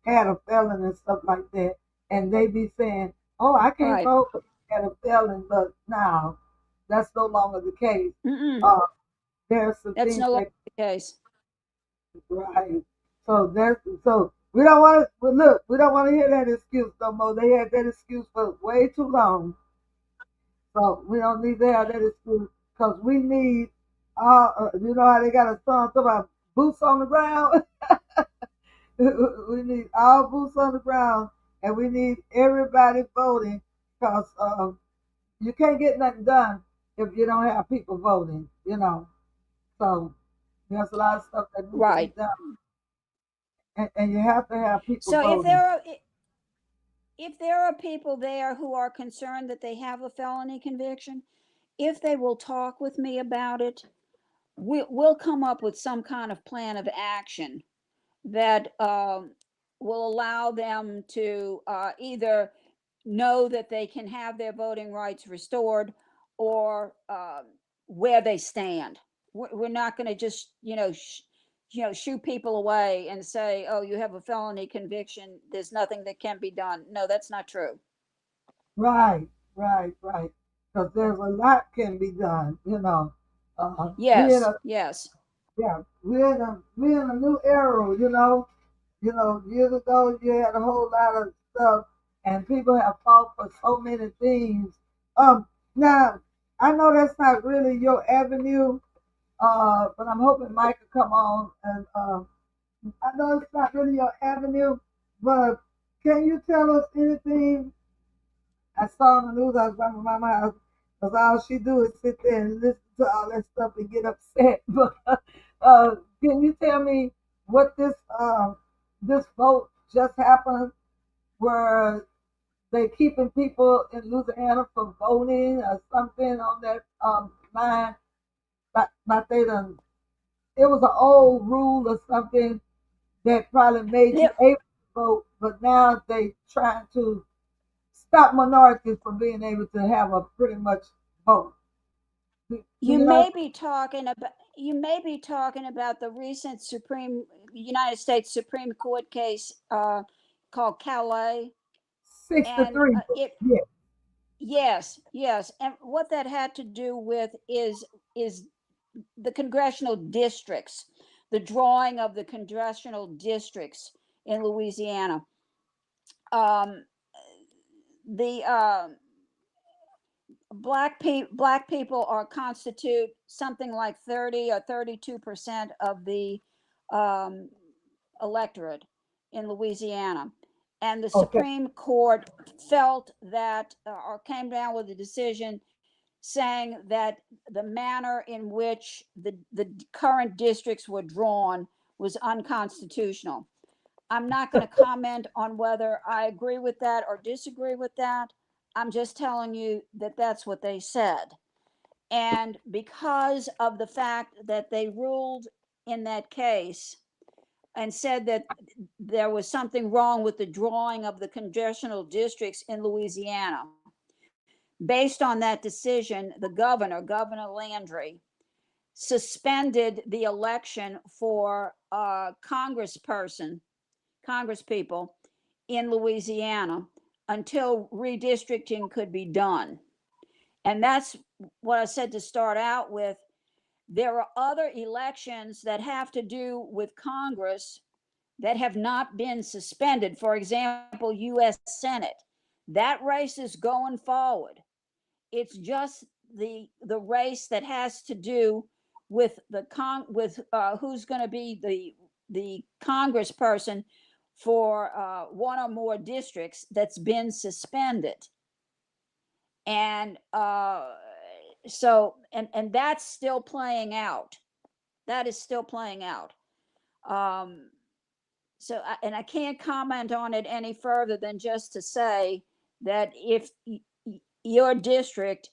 had a felon and stuff like that, and they be saying, "Oh, I can't right. vote because I had a felon," but now that's no longer the case. Mm-mm. Uh, there's some That's things no longer that the case. right. So we don't want to. But look, we don't want to hear that excuse no more. They had that excuse for way too long. So we don't need to have that excuse because we need you know how they got a song talking about boots on the ground. We need all boots on the ground, and we need everybody voting because you can't get nothing done if you don't have people voting. So there's a lot of stuff that needs to be Right. done, and you have to have people So voting. if there are people there who are concerned that they have a felony conviction, if they will talk with me about it, we'll come up with some kind of plan of action that will allow them to either know that they can have their voting rights restored, or where they stand. We're not going to just shoo people away and say, oh, you have a felony conviction, there's nothing that can be done. No, that's not true. Right, right, right. Because there's a lot can be done. We're in Yes, a yes. yeah, we're in a new era. Years ago you had a whole lot of stuff, and people have fought for so many things. Now I know that's not really your avenue, but I'm hoping Mike will come on, and I know it's not really your avenue, but can you tell us anything? I saw on the news. I was by my mama's house because all she do is sit there and listen to all that stuff and get upset. But can you tell me what this vote just happened, where they keeping people in Louisiana for voting or something on that line? But they done. It was an old rule or something that probably made you Yep. able to vote, but now they trying to stop minorities from being able to have a pretty much vote. Do You you know? may be talking about the recent Supreme United States Supreme Court case called Calais, Six to and three. it Yeah. Yes, yes. And what that had to do with is the congressional districts, the drawing of the congressional districts in Louisiana. Um, the black people are constitute something like 30 or 32% of the um, electorate in Louisiana, and the Okay. Supreme Court felt that or came down with a decision saying that the manner in which the current districts were drawn was unconstitutional. I'm not going to comment on whether I agree with that or disagree with that. I'm just telling you that that's what they said. And because of the fact that they ruled in that case and said that there was something wrong with the drawing of the congressional districts in Louisiana, based on that decision, the Governor Landry, suspended the election for congresspeople in Louisiana until redistricting could be done. And that's what I said to start out with. There are other elections that have to do with Congress that have not been suspended. For example, US Senate. That race is going forward. It's just the race that has to do with who's going to be the congressperson for one or more districts that's been suspended. And and that's still playing out. That is still playing out. Um, and I can't comment on it any further than just to say that if your district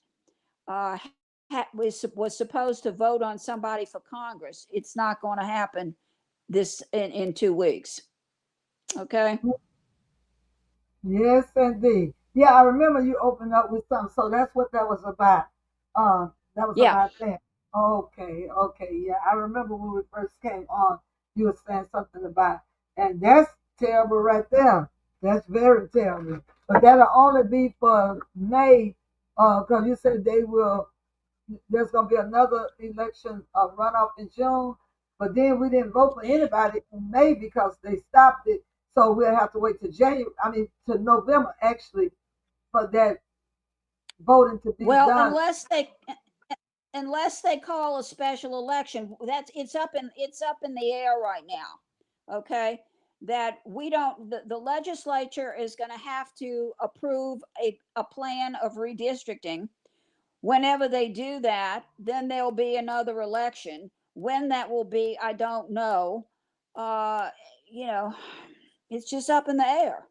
was supposed to vote on somebody for Congress, it's not going to happen in 2 weeks. Okay. Yes, indeed. Yeah, I remember you opened up with something. So that's what that was about. That was Yeah. about that. Okay, okay. Yeah, I remember when we first came on, you were saying something about, and that's terrible right there. That's very terrible. But that'll only be for May, because you said they will. There's gonna be another election runoff in June, but then we didn't vote for anybody in May because they stopped it. So we'll have to wait to January. I mean to November actually for that voting to be Well, done. unless they call a special election, that's it's up in the air right now. Okay, that we don't the legislature is going to have to approve a plan of redistricting. Whenever they do that, then there'll be another election. When that will be, I don't know. uh you know, it's just up in the air,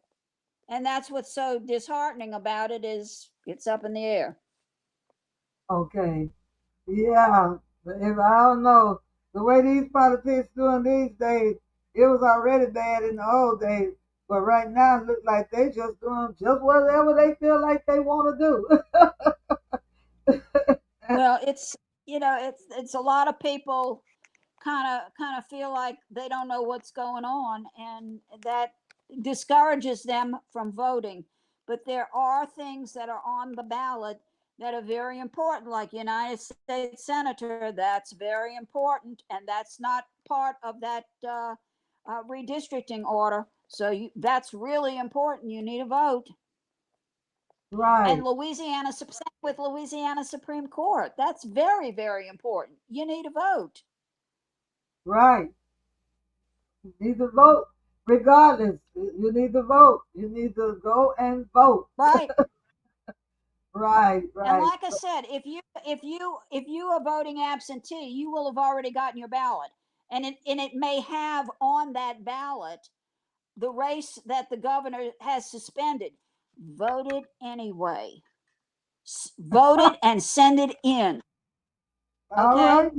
and that's what's so disheartening about it, is it's up in the air. Okay. Yeah. But if I don't know the way these politics doing these days, it was already bad in the old days. But right now it looks like they just doing just whatever they feel like they want to do. Well, it's, it's a lot of people kind of feel like they don't know what's going on, and that discourages them from voting. But there are things that are on the ballot that are very important, like United States Senator. That's very important, and that's not part of that redistricting order. So that's really important. You need a vote. And Right, With Louisiana Supreme Court, that's very, very important. You need a vote. right. You need to vote regardless. You need to vote. You need to go and vote. Right. Right, And right. like I said, if you are voting absentee, you will have already gotten your ballot, and it may have on that ballot the race that the governor has suspended. Vote it anyway. Vote it and send it in. All Okay. right.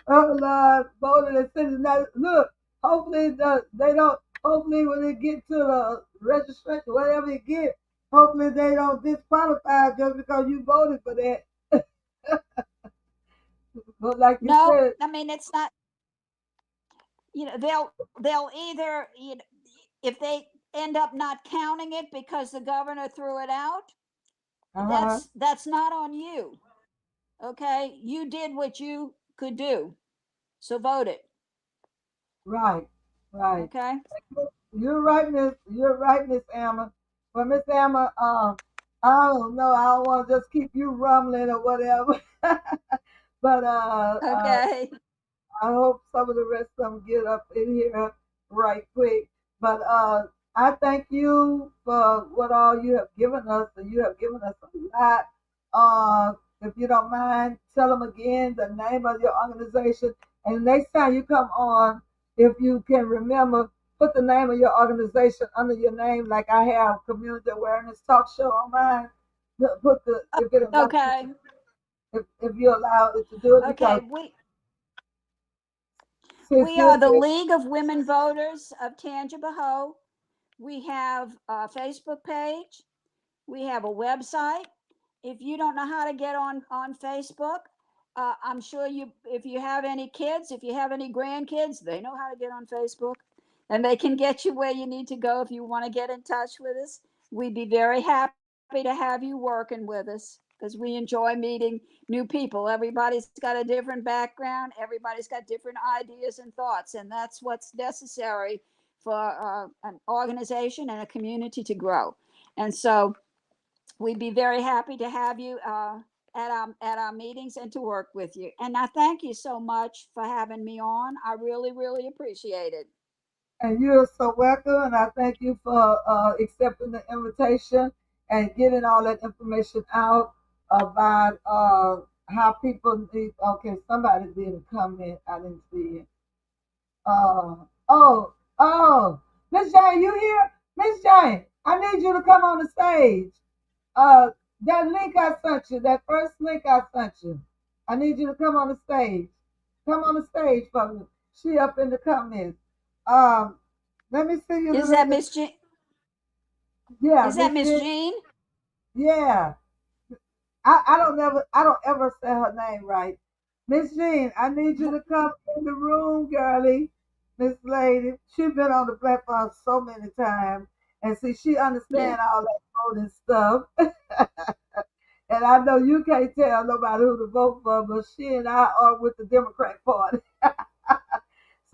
Oh Lord, voting and sending that. Look, hopefully they don't. Hopefully when they get to the registration, whatever it get, hopefully they don't disqualify just because you voted for that. But like you No, said, I mean it's not. They'll either if they end up not counting it because the governor threw it out, Uh-huh. that's not on you. Okay, you did what you could do, so vote it. Right. Right. Okay. You're right, Miss. You're right, Miss Emma. But Miss Emma, I don't know. I don't want to just keep you rumbling or whatever. But Okay. I hope some of the rest of them get up in here right quick. But I thank you for what all you have given us, and you have given us a lot. If you don't mind, tell them again the name of your organization. And next time you come on, if you can remember, put the name of your organization under your name, like I have Community Awareness Talk Show on mine. Put the if it allows you Okay. to, if you allow it to do it, Okay. because since We this are the is League of Women Voters of Tangipahoa. We have a Facebook page. We have a website. If you don't know how to get on Facebook, I'm sure you, if you have any kids, if you have any grandkids, they know how to get on Facebook, and they can get you where you need to go if you want to get in touch with us. We'd be very happy to have you working with us because we enjoy meeting new people. Everybody's got a different background. Everybody's got different ideas and thoughts, and that's what's necessary for an organization and a community to grow. And so we'd be very happy to have you at our meetings and to work with you. And I thank you so much for having me on. I really, really appreciate it. and you're so welcome, and I thank you for accepting the invitation and getting all that information out about how people need. Okay, somebody did a comment. I didn't see it. Uh, oh, oh, Miss Jane, you here? Miss Jane, I need you to come on the stage. Uh, that link I sent you, that first link I sent you, I need you to come on the stage. Come on the stage for me. She up in the comments. Um, let me see you the Is link. that Miss Jean? Yeah, Is that Miss Miss Jen. Jean? Yeah, I don't ever say her name right. Miss Jean, I need you to come in the room, girlie. Miss Lady, she been on the platform so many times, and see, she Yeah. understand all that voting stuff. And I know you can't tell nobody who to vote for, but she and I are with the Democrat Party.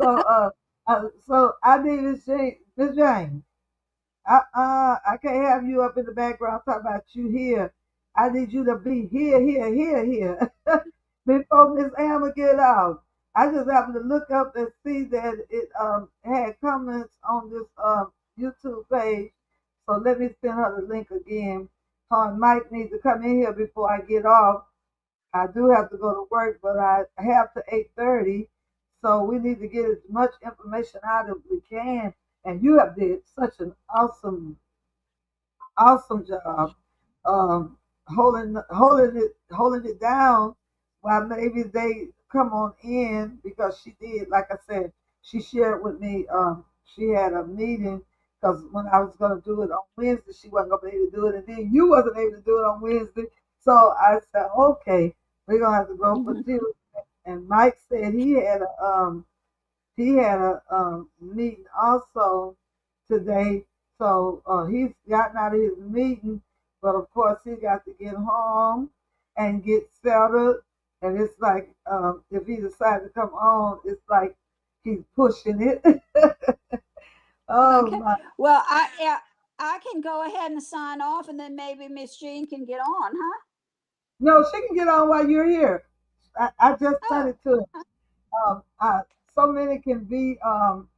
So, so I need Miss Jane. Miss Jane, I can't have you up in the background talking about you here. I need you to be here, here, here, here. Before Miss Alma get out. I just happened to look up and see that it had comments on this YouTube page. So let me send her the link again. Her and Mike needs to come in here before I get off. I do have to go to work, but I have to 8:30. So we need to get as much information out as we can. And you have did such an awesome job um, holding it down while maybe they come on in, because she did, like I said, she shared with me she had a meeting, because when I was going to do it on Wednesday, she wasn't going to be able to do it, and then you wasn't able to do it on Wednesday. So I said, okay, we're going to have to go for Hmm. Tuesday. And Mike said he had a meeting also today, so he's gotten out of his meeting, but of course he got to get home and get settled. And it's like if he decides to come on, it's like he's pushing it. Oh Okay. my! Well, I yeah, I can go ahead and sign off, and then maybe Miss Jean can get on, huh? No, she can get on while you're here. I just sent Oh. it to her. So many can be on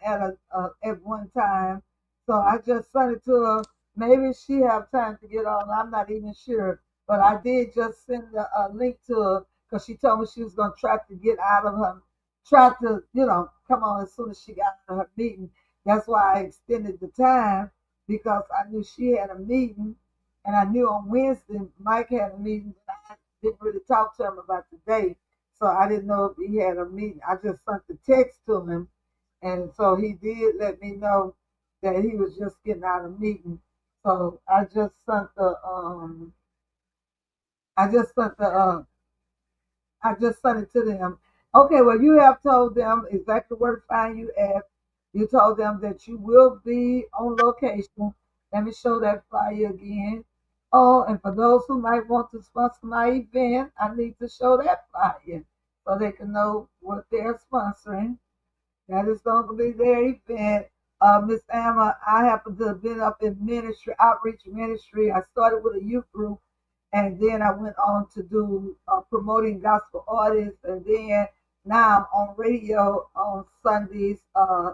at one time. So I just sent it to her. Maybe she have time to get on. I'm not even sure, but I did just send a link to her because she told me she was going to try to get out of her, try to come on as soon as she got out of her meeting. That's why I extended the time, because I knew she had a meeting, and I knew on Wednesday Mike had a meeting. I didn't really talk to him about today, so I didn't know if he had a meeting. I just sent the text to him, and so he did let me know that he was just getting out of meeting. So I just sent the I just sent it to them. Okay, well, you have told them exactly where to find you at. You told them that you will be on location. Let me show that flyer again. Oh, and for those who might want to sponsor my event, I need to show that flyer so they can know what they're sponsoring. That is going to be their event. Miss Emma, I happen to have been up in ministry, outreach ministry. I started with a youth group, and then I went on to do promoting gospel artists, and then now I'm on radio on Sundays,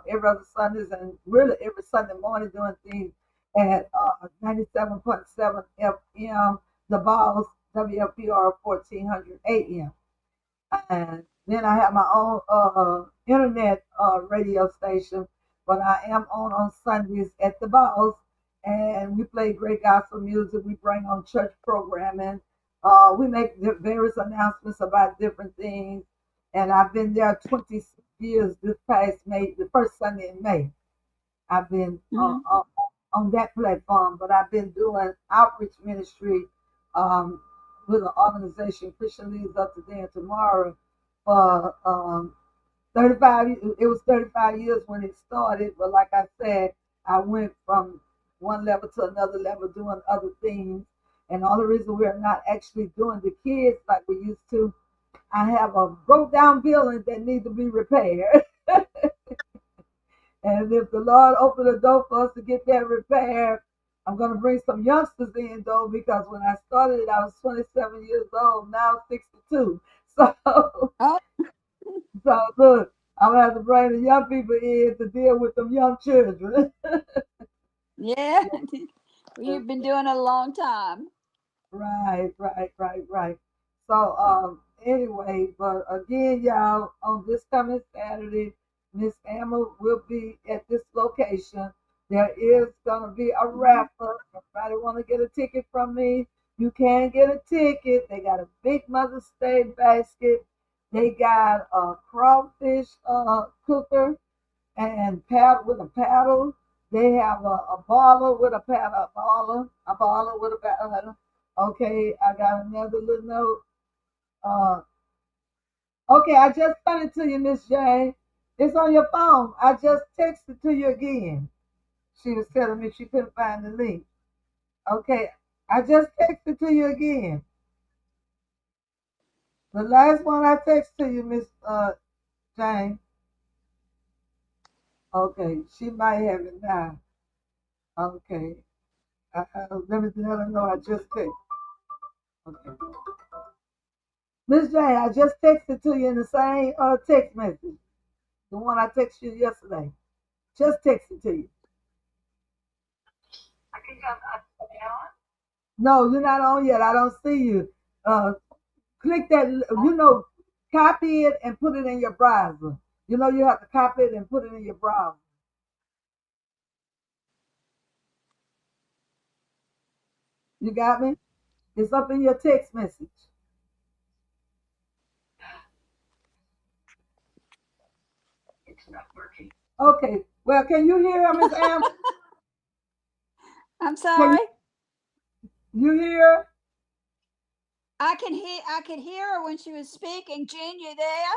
every other Sundays, and really every Sunday morning doing things at 97.7 FM, The Balls, WFPR 1400 AM. And then I have my own internet radio station, but I am on Sundays at the Balls, and we play great gospel music. We bring on church programming. We make various announcements about different things, and I've been there 26 years. This past May, the first Sunday in May, I've been Hmm. on that platform, but I've been doing outreach ministry um, with an organization, Christian Leaders Up Today and Tomorrow, for 35. It was 35 years when it started, but like I said, I went from one level to another level doing other things. And the only reason we're not actually doing the kids like we used to, I have a broke down building that needs to be repaired. And if the Lord opened the door for us to get that repaired, I'm going to bring some youngsters in, though, because when I started it, I was 27 years old. Now I'm 62. So, Oh, so look, I'm going to have to bring the young people in to deal with them young children. yeah. You've been doing it a long time. Right. So, anyway, but again, y'all, on this coming Saturday, Miss Emma will be at this location. There is gonna be a Hmm. raffle. Everybody want to get a ticket from me? You can get a ticket. They got a big Mother's Day basket. They got a crawfish cooker and paddle with a paddle. They have a baller with a paddle, a baller with a paddle. Okay, I got another little note. Uh, okay, I just sent it to you, Miss Jane. It's on your phone. I just texted to you again. She was telling me she couldn't find the link. Okay, I just texted to you again. The last one I texted to you, Miss Jane. Okay, she might have it now. Okay, let me let her know I just texted. Okay. Miss Jane, I just texted to you in the same text message, the one I texted you yesterday. Just texted to you. No, you're not on yet. I don't see you. Click that. Copy it and put it in your browser. You have to copy it and put it in your browser. You got me? It's up in your text message. Okay. Well, can you hear her, Miss Am? I'm Can sorry. you hear? I could hear her when she was speaking. Jean, you there?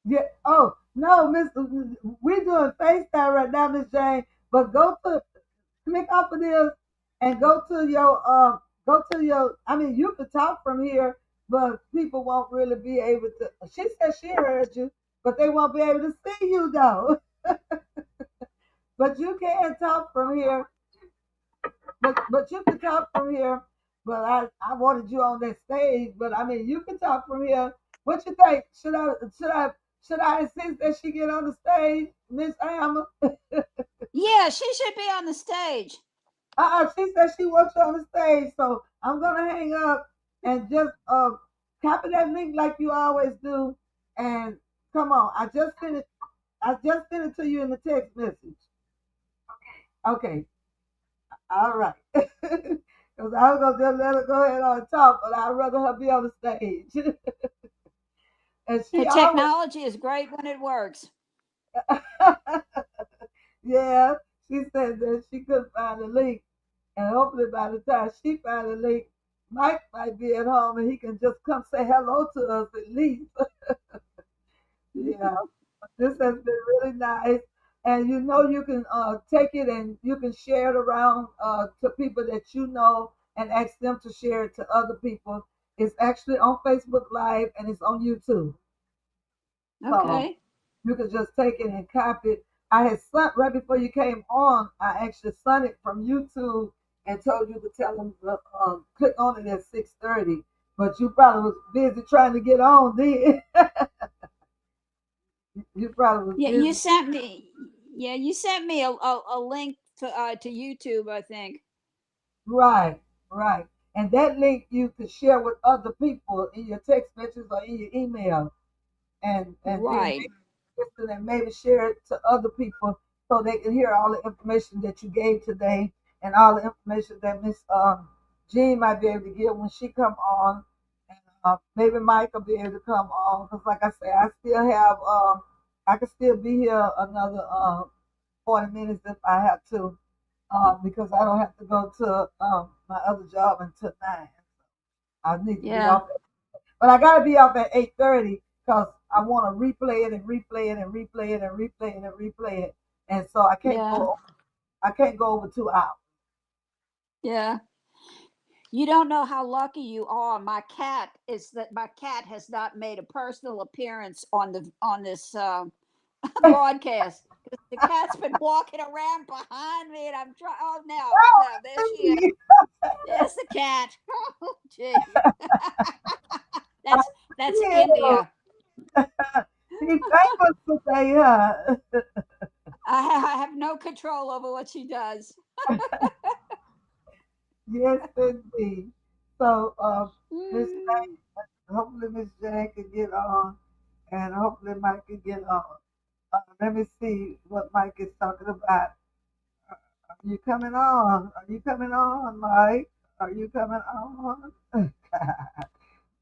Yeah. Oh no, Miss. We're doing FaceTime right now, Miss Jane. But click off of this and go to your. I mean, you can talk from here, but people won't really be able to. She said she heard you, but they won't be able to see you though. But you can talk from here. But you can talk from here. But I wanted you on that stage. But I mean, you can talk from here. What you think? Should I insist that she get on the stage, Miss Alma? Yeah, she should be on the stage. She said she wants you on the stage, so I'm gonna hang up and just copy that link like you always do, and come on. I just sent it to you in the text message. Okay, all right. Because I was gonna just let her go ahead on top, but I'd rather her be on the stage. And she always, Technology is great when it works. yeah, she said that she couldn't find the link, and hopefully by the time she finds the link, Mike might be at home and he can just come say hello to us at least. Yeah, this has been really nice. And you know, you can take it and you can share it around to people that you know and ask them to share it to other people. It's actually on Facebook Live and it's on YouTube. So Okay. you can just take it and copy it. I had sent right before you came on, I actually sent it from YouTube and told you to tell them to click on it at 6:30. But you probably was busy trying to get on then. You probably was Yeah, you busy. sent me. Yeah, you sent me a link to YouTube, I think. Right, right. And that link you can share with other people in your text messages or in your email. And then Right. listen and maybe share it to other people so they can hear all the information that you gave today and all the information that Miss Jean might be able to give when she come on. And maybe Mike will be able to come on because, like I say, I still have I can still be here another 40 minutes if I have to because I don't have to go to my other job until 9. I need to be Yeah. off, but I gotta be off at 8:30 because I want to replay it and replay it and replay it and replay it and replay it, and so Yeah. I can't go over 2 hours. Yeah. You don't know how lucky you are. My cat has not made a personal appearance on this broadcast because the cat's been walking around behind me, and I'm trying. Oh no, no, there she is. There's the cat. Oh gee, I that's see him. India. He's famous today, huh? I have no control over what she does. Yes, indeed. So, Miss Mm, hopefully Miss Jane can get on, and hopefully Mike can get on. Let me see what Mike is talking about. Are you coming on? Are you coming on, Mike? Are you coming on?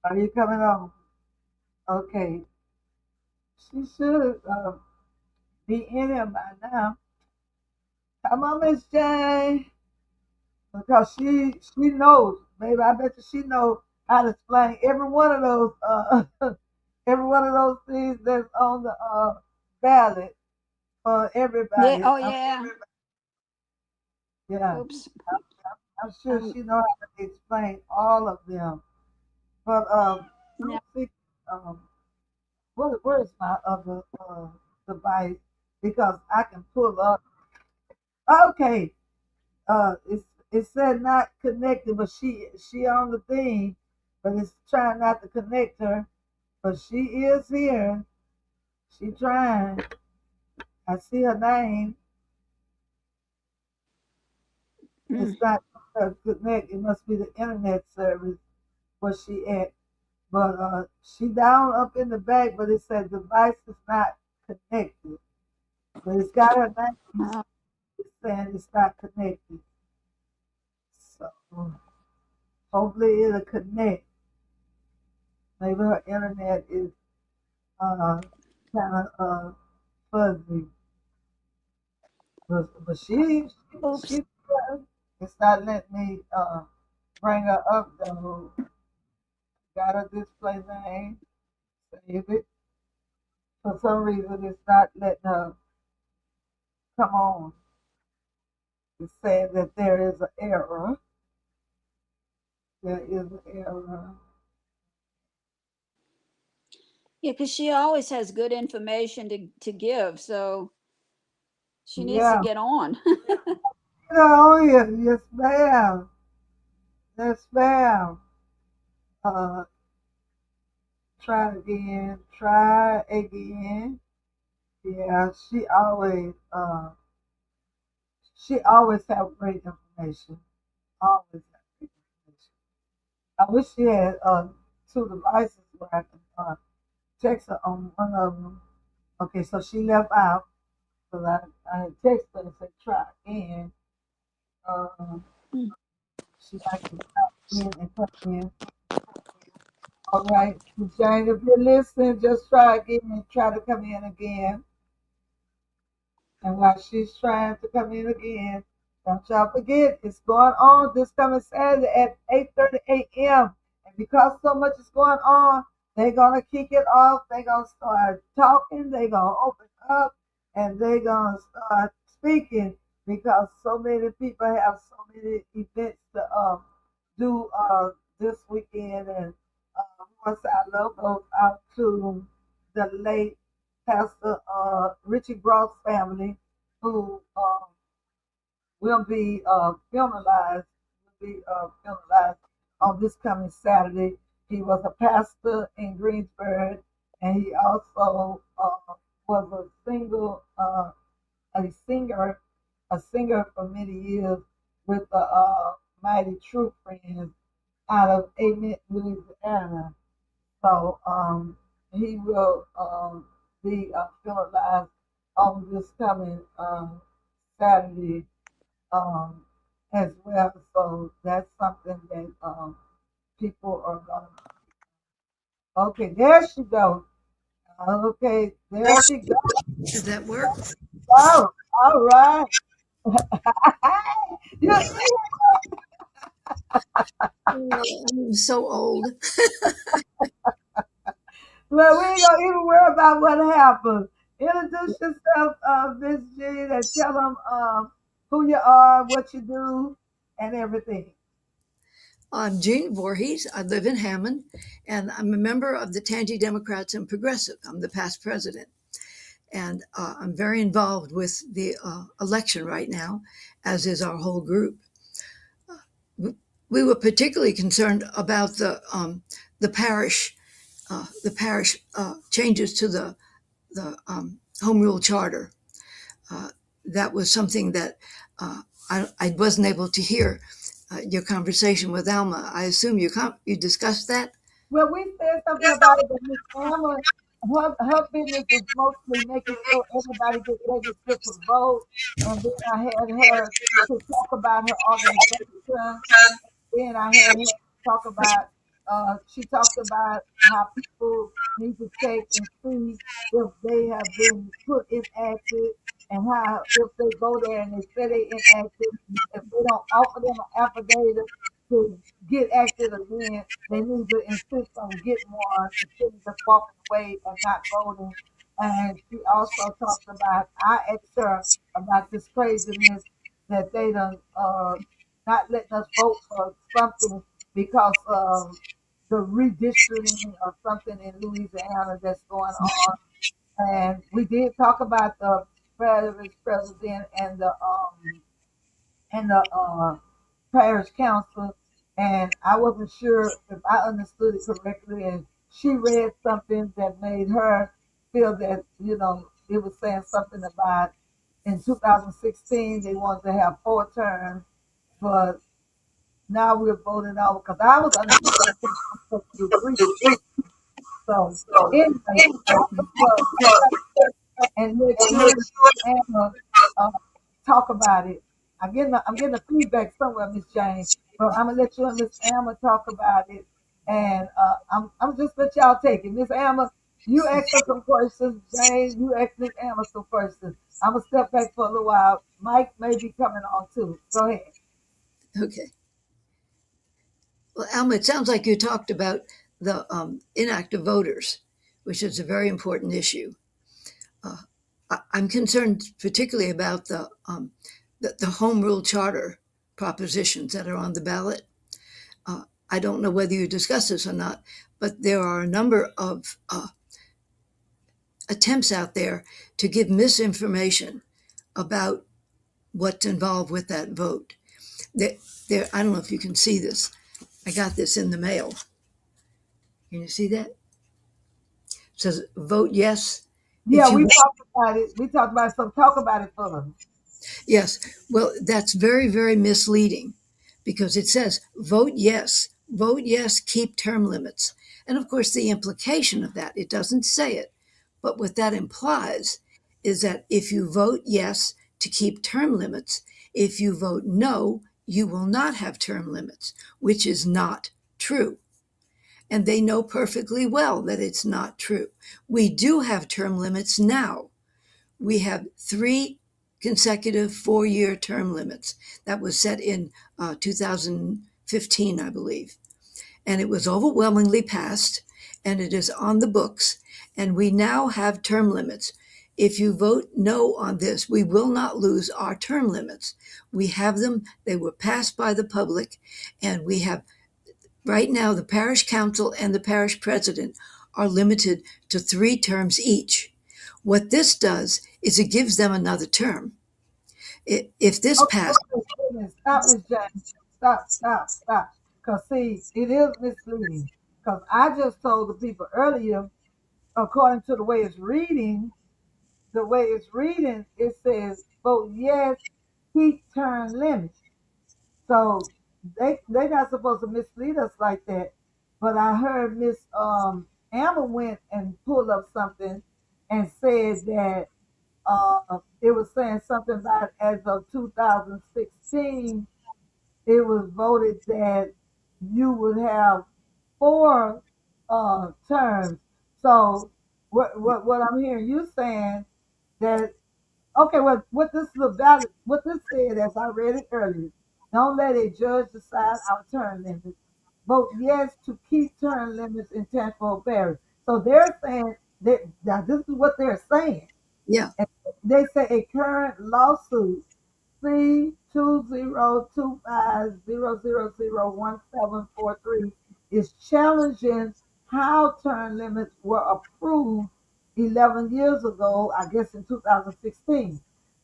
Are you coming on? Okay. She should be in here by now. Come on, Miss Jane. Because she knows, baby. I bet you she knows how to explain every one of those every one of those things that's on the ballot for yeah. everybody. Oh yeah. Yeah, Oops. I'm sure Um. she knows how to explain all of them. But Yeah. let's see, um, where's my other device? Because I can pull up. Okay, it said not connected, but she on the thing, but it's trying not to connect her. But she is here. She trying. I see her name. It's Mm. not connect. It must be the internet service where she at. But she down up in the back, but it said device is not connected. But it's got her name. Oh, It's saying it's not connected. So hopefully it'll connect. Maybe her internet is kind of fuzzy. But oops. she it's not letting me bring her up though. Got her display name. Save it. For some reason it's not letting her come on. It's saying that there is an error. There is an error. Yeah, because she always has good information to give, so she needs to Yeah. get on. Oh, yes, yes, ma'am. Yes, ma'am. Uh, try again. Try again. Yeah, she always have great information. Always have great information. I wish she had two devices where I can text her on one of them. Okay, so she left out because I had texted her and said try again. Um, she might can stop in and come in. All right, Jane, if you're listening, just try again and try to come in again. And while she's trying to come in again, don't y'all forget it's going on this coming Saturday at 8:30 a.m. And because so much is going on, they're gonna kick it off. They're gonna start talking. They're gonna open up, and they're gonna start speaking because so many people have so many events to do this weekend. And once our love goes out to the late Pastor Richie Broad's family, who will be funeralized on this coming Saturday. He was a pastor in Greensburg, and he also was a singer, a singer for many years with the Mighty True Friends out of Amen, Louisiana. So he will be funeralized on this coming Saturday um, as well. So that's something that people are gonna. Okay, there she goes. Okay, there she goes. Does that work? Oh, all right. You see, I'm so old. well, we ain't gonna even worry about what happened. Introduce yourself, Miss G, and tell them who you are, what you do, and everything. I'm Jean Voorhees. I live in Hammond, and I'm a member of the Tangi Democrats and Progressive. I'm the past president, and I'm very involved with the election right now, as is our whole group. We were particularly concerned about the parish changes to the home rule charter. Uh, that was something that I wasn't able to hear your conversation with Alma. I assume you discussed that. Well, we said something about it, but Miss Alma, her business is mostly making sure everybody gets registered to vote. And then I had her to talk about her organization. Then I had her talk about, she talked about how people need to check and see if they have been put inactive and how if they go there and they say they inactive, if they don't offer them an affidavit to get active again, they need to insist on getting one instead of just walking away and not voting. And she also talked about, I asked her about this craziness that they done not letting us vote for something because of the redistricting or something in Louisiana that's going on. And we did talk about the president and the parish council, and I wasn't sure if I understood it correctly. And she read something that made her feel that it was saying something about in 2016 they wanted to have 4 terms, but now we're voting on because I was under the impression I'm supposed to do 3 terms. So anyway, I'm gonna and let you and Anna uh, talk about it. I'm getting a feedback somewhere, Miss Jane, but I'm gonna let you and Miss Emma talk about it, and I'm just let y'all take it. Miss Emma, you ask her some questions. Jane, you ask Miss Emma some questions. I'm gonna step back for a little while. Mike may be coming on too. Go ahead. Okay. Well, Alma, it sounds like you talked about the inactive voters, which is a very important issue. Uh, I'm concerned particularly about the home rule charter propositions that are on the ballot. I don't know whether you discussed this or not, but there are a number of attempts out there to give misinformation about what's involved with that vote. I don't know if you can see this. I got this in the mail. Can you see that? It says vote yes Yeah, if you we want. talked about it. We talked about it. So talk about it for them. Yes. Well, that's very, very misleading because it says vote yes, keep term limits. And of course, the implication of that, it doesn't say it, but what that implies is that if you vote yes to keep term limits, if you vote no, you will not have term limits, which is not true. And they know perfectly well that it's not true. We do have term limits now. We have 3 consecutive 4-year term limits. That was set in 2015, I believe. and it was overwhelmingly passed, and it is on the books, and we now have term limits. If you vote no on this, we will not lose our term limits. We have them, they were passed by the public, and we have right now the parish council and the parish president are limited to 3 terms each. What this does is it gives them another term. If this Okay, passes, okay, stop, Miss James. Stop, stop, stop. Because, see, it is misleading. Because I just told the people earlier, according to the way it's reading, it says vote yes, keep term limits. So they not supposed to mislead us like that. But I heard Miss Amber went and pulled up something and said that it was saying something about as of 2016, it was voted that you would have 4 terms. So what I'm hearing you saying that okay, what this is about, what this said as I read it earlier, don't let a judge decide our term limits. Vote yes to keep term limits in Tangipahoa Parish. So they're saying that now this is what they're saying. yeah, And they say a current lawsuit C202500001743 is challenging how term limits were approved 11 years ago, I guess in 2016.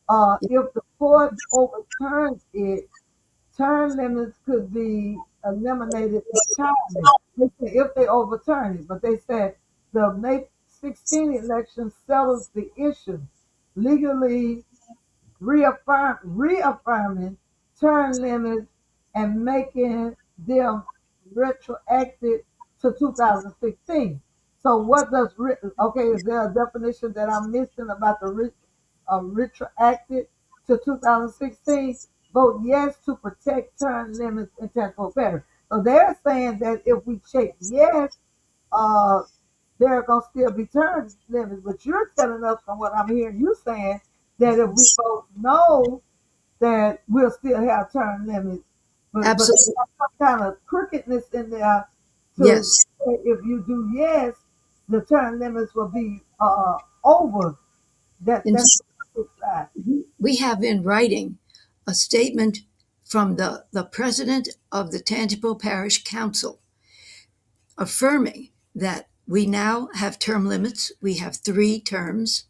yeah, If the court overturns it, term limits could be eliminated entirely. They say if they overturn it, but they said the May 16 election settles the issue. Legally reaffirming term limits and making them retroactive to 2016. So what does okay? Is there a definition that I'm missing about the retroactive to 2016? Vote yes to protect term limits in Texas better. So they're saying that if we check yes, uh, there are gonna still be term limits. But you're telling us, from what I'm hearing you saying, that if we vote no, that we'll still have term limits. But there's absolutely. some kind of crookedness in there to Yes. say if you do yes, the term limits will be over. And That's the side. we have in writing a statement from the president of the Tangipahoa Parish Council affirming that we now have term limits. We have 3 terms.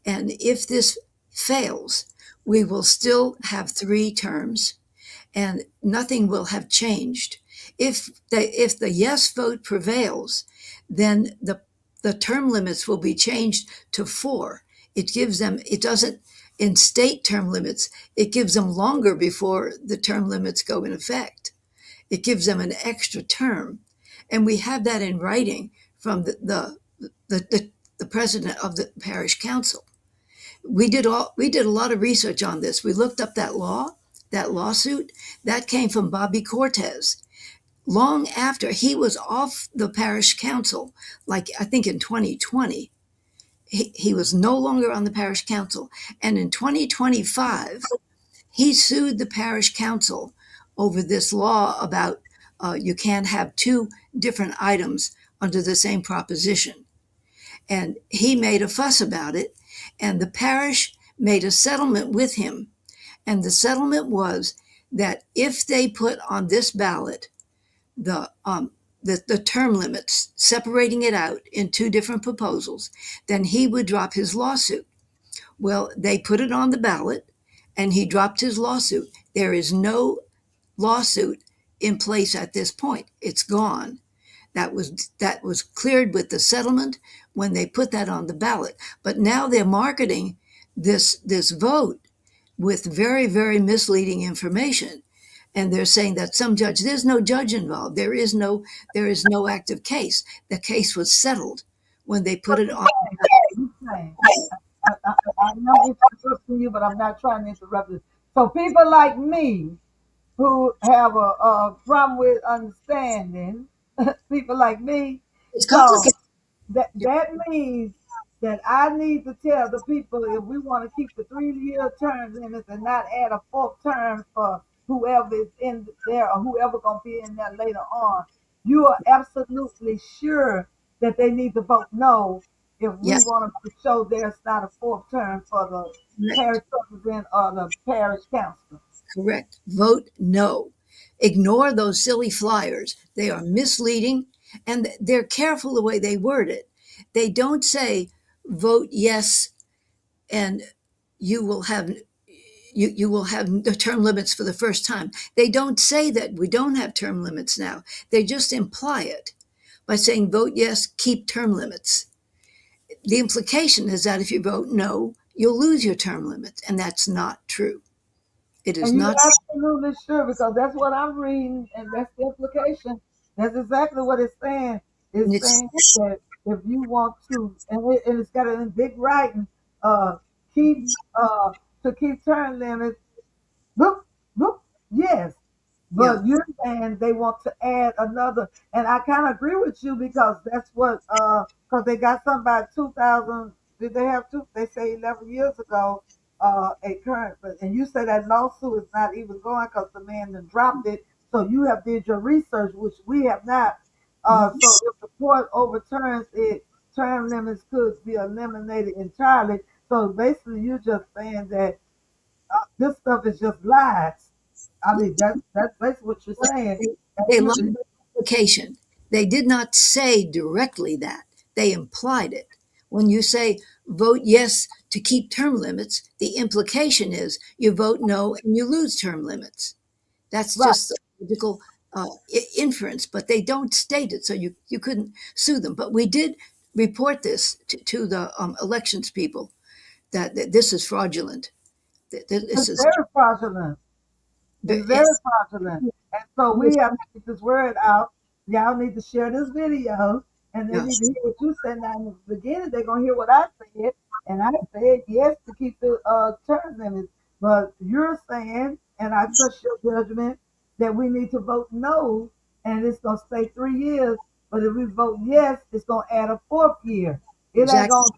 And if this fails, we will still have 3 terms and nothing will have changed. If the yes vote prevails, then the term limits will be changed to 4. It gives them, it doesn't, in state term limits, it gives them longer before the term limits go in effect. It gives them an extra term. And we have that in writing from the president of the parish council. We did a lot of research on this. We looked up that lawsuit that came from Bobby Cortez long after he was off the parish council, like I think in 2020. He was no longer on the parish council. And in 2025, he sued the parish council over this law about you can't have 2 different items under the same proposition. And he made a fuss about it, and the parish made a settlement with him. And the settlement was that if they put on this ballot the the term limits, separating it out in 2 different proposals, then he would drop his lawsuit. Well, they put it on the ballot, and he dropped his lawsuit. There is no lawsuit in place at this point. It's gone. That was cleared with the settlement when they put that on the ballot. But now they're marketing this vote with very, very misleading information. And they're saying that some judge, there's no judge involved. There is no active case. The case was settled when they put it on. You saying? I know I'm interrupting you, but I'm not trying to interrupt you. So people like me who have a problem with understanding, people like me, It's so complicated. that means that I need to tell the people if we want to keep the 3 year term limits and not add a 4th term for whoever is in there or whoever gonna be in there later on. you are absolutely sure that they need to vote no if we Yes, want to show there's not a fourth term for the correct. parish president or the parish council. Correct. Vote no. Ignore those silly flyers. They are misleading and they're careful the way they word it. They don't say vote yes and you will have you will have the term limits for the first time. They don't say that we don't have term limits now. They just imply it by saying vote yes, keep term limits. The implication is that if you vote no, you'll lose your term limits, and that's not true. It is And you're not. absolutely sure because that's what I'm reading, and that's the implication. That's exactly what it's saying. And It's it's saying that if you want to, and it's got it in big writing, uh, keep to keep term limits. Look, look, yes. yeah, But you're saying they want to add another, and I kind of agree with you because that's what because they got something by 2000. Did they have two? They say 11 years ago, a current, and you say that lawsuit is not even going because the man then dropped it. So you have did your research, which we have not. mhm, So if the court overturns it, term limits could be eliminated entirely. So basically, you're just saying that this stuff is just lies. I mean, that's basically what you're saying. they, And they lied you, by implication. They did not say directly that. They implied it. When you say vote yes to keep term limits, the implication is you vote no and you lose term limits. That's right, just a logical inference, but they don't state it, so you couldn't sue them. But we did report this to the elections people that this is fraudulent. This it's is very fraudulent. It's yeah, very popular. And so we have to get this word out. Y'all need to share this video and they yeah, need to hear what you said. Now in the beginning they're gonna hear what I said. And I said yes to keep the term limits. But you're saying, and I trust your judgment, that we need to vote no and it's gonna stay 3 years. But if we vote yes, it's gonna add a fourth year. It ain't exactly, gonna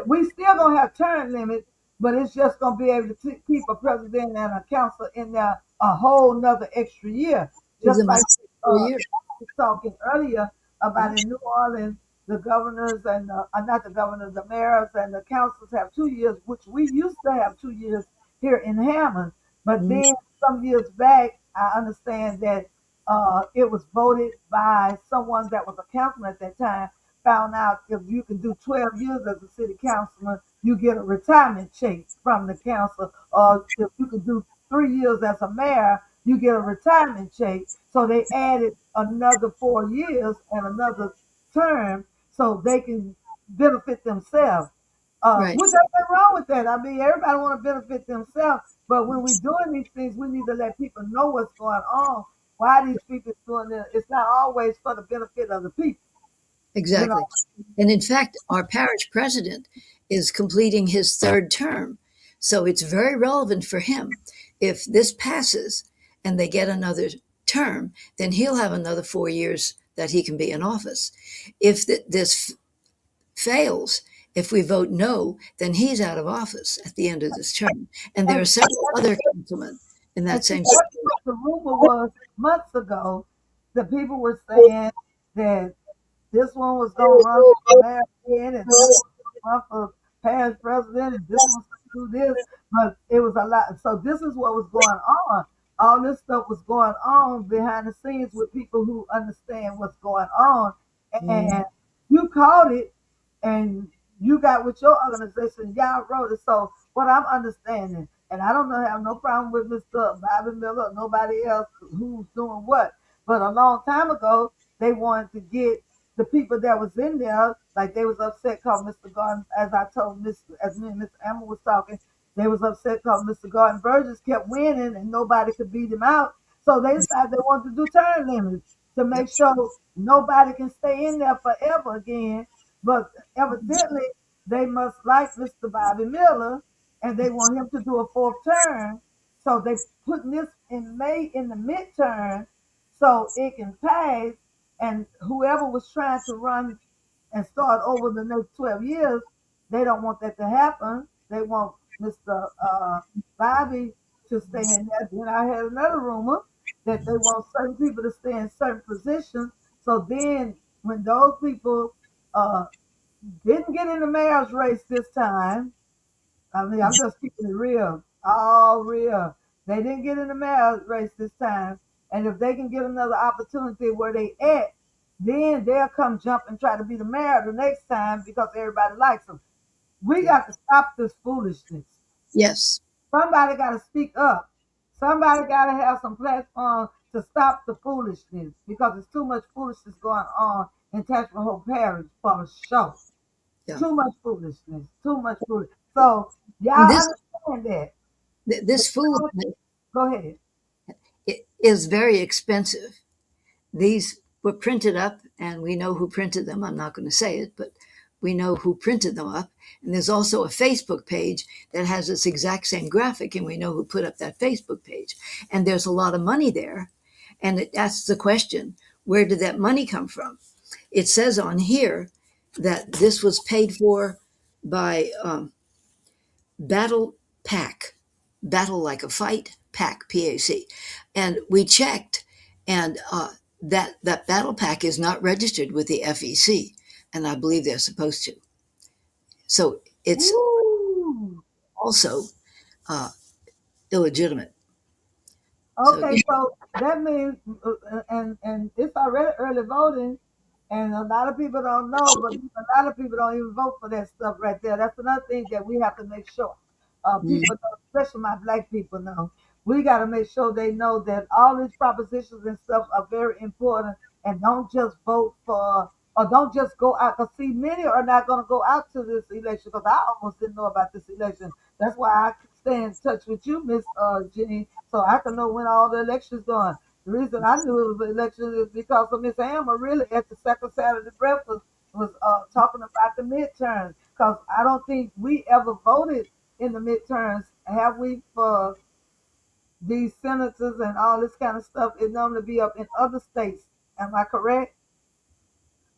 we still gonna have term limits, but it's just gonna be able to keep a president and a council in there a whole nother extra year. gives Just them a like 4 year. was talking earlier Yeah, about in New Orleans, the governors and not the governors, the mayors and the councils have 2 years, which we used to have 2 years here in Hammond. But mhm, then some years back, I understand that it was voted by someone that was a councilman at that time. Found out if you can do 12 years as a city councilman, you get a retirement check from the council. Or if you can do 3 years as a mayor, you get a retirement check. So they added another 4 years and another term so they can benefit themselves. right, Which ain't nothing wrong with that. I mean, everybody want to benefit themselves, but when we're doing these things, we need to let people know what's going on. Why these people doing it? It's not always for the benefit of the people, you know. exactly. And in fact, our parish president is completing his third term, so it's very relevant for him. If this passes and they get another term, then he'll have another 4 years that he can be in office. If this fails, if we vote no, then he's out of office at the end of this term. And there And are several other councilmen in And that see, same that's state. what the rumor was months ago. The people were saying that this one was going to run for mayor again, and this one was going to run for past president, and this one's going to do this. But it was a lot. So this is what was going on. All this stuff was going on behind the scenes with people who understand what's going on. Mm, And you caught it, and you got with your organization, y'all wrote it. So what I'm understanding, and I don't know, have no problem with Mr. Bobby Miller or nobody else who's doing what. But a long time ago, they wanted to get the people that was in there, like they was upset called Mr. Garden, as I told as me and Mr. Emma was talking, they was upset called Mr. Garden Burgess kept winning and nobody could beat him out. So they decided they wanted to do term limits to yep, make sure nobody can stay in there forever again. But evidently they must like Mr. Bobby Miller and they want him to do a fourth term. So they putting this in May in the midterm so it can pass and whoever was trying to run and start over the next 12 years, they don't want that to happen. They want Mr. Bobby to stay in there. Then I had another rumor that they want certain people to stay in certain positions. So then, when those people uh, didn't get in the mayor's race this time, I mean, I'm just keeping it real, all real. They didn't get in the mayor's race this time, and if they can get another opportunity where they at, then they'll come jump and try to be the mayor the next time because everybody likes them. We Yeah. got to stop this foolishness. Yes. Somebody got to speak up. Somebody got to have some platform to stop the foolishness because there's too much foolishness going on in Tangipahoa Hope Parish for sure. Yeah. Too much foolishness. Too much foolishness. So And y'all understand that. this foolishness Go ahead. is very expensive. These were printed up, and we know who printed them. I'm not going to say it, but we know who printed them up. And there's also a Facebook page that has this exact same graphic, and we know who put up that Facebook page. And there's a lot of money there. And it asks the question, where did that money come from? It says on here that this was paid for by Battle Pack, battle like a fight, pack, PAC. And we checked, and that battle pack is not registered with the FEC, and I believe they're supposed to. So it's Woo. also uh, illegitimate. So Okay, so that means, and it's already early voting, and a lot of people don't know, but a lot of people don't even vote for that stuff right there. That's another thing that we have to make sure mm, people know, especially my black people know. We got to make sure they know that all these propositions and stuff are very important, and don't just vote for, or don't just go out. Because see, many are not going to go out to this election because I almost didn't know about this election. That's why I stay in touch with you, Miss Jenny, so I can know when all the elections going. The reason I knew it was an election is because of Miss Hammer really at the second Saturday breakfast was talking about the midterms. Because I don't think we ever voted in the midterms, have we, for these senators and all this kind of stuff? It normally be up in other states. Am I correct?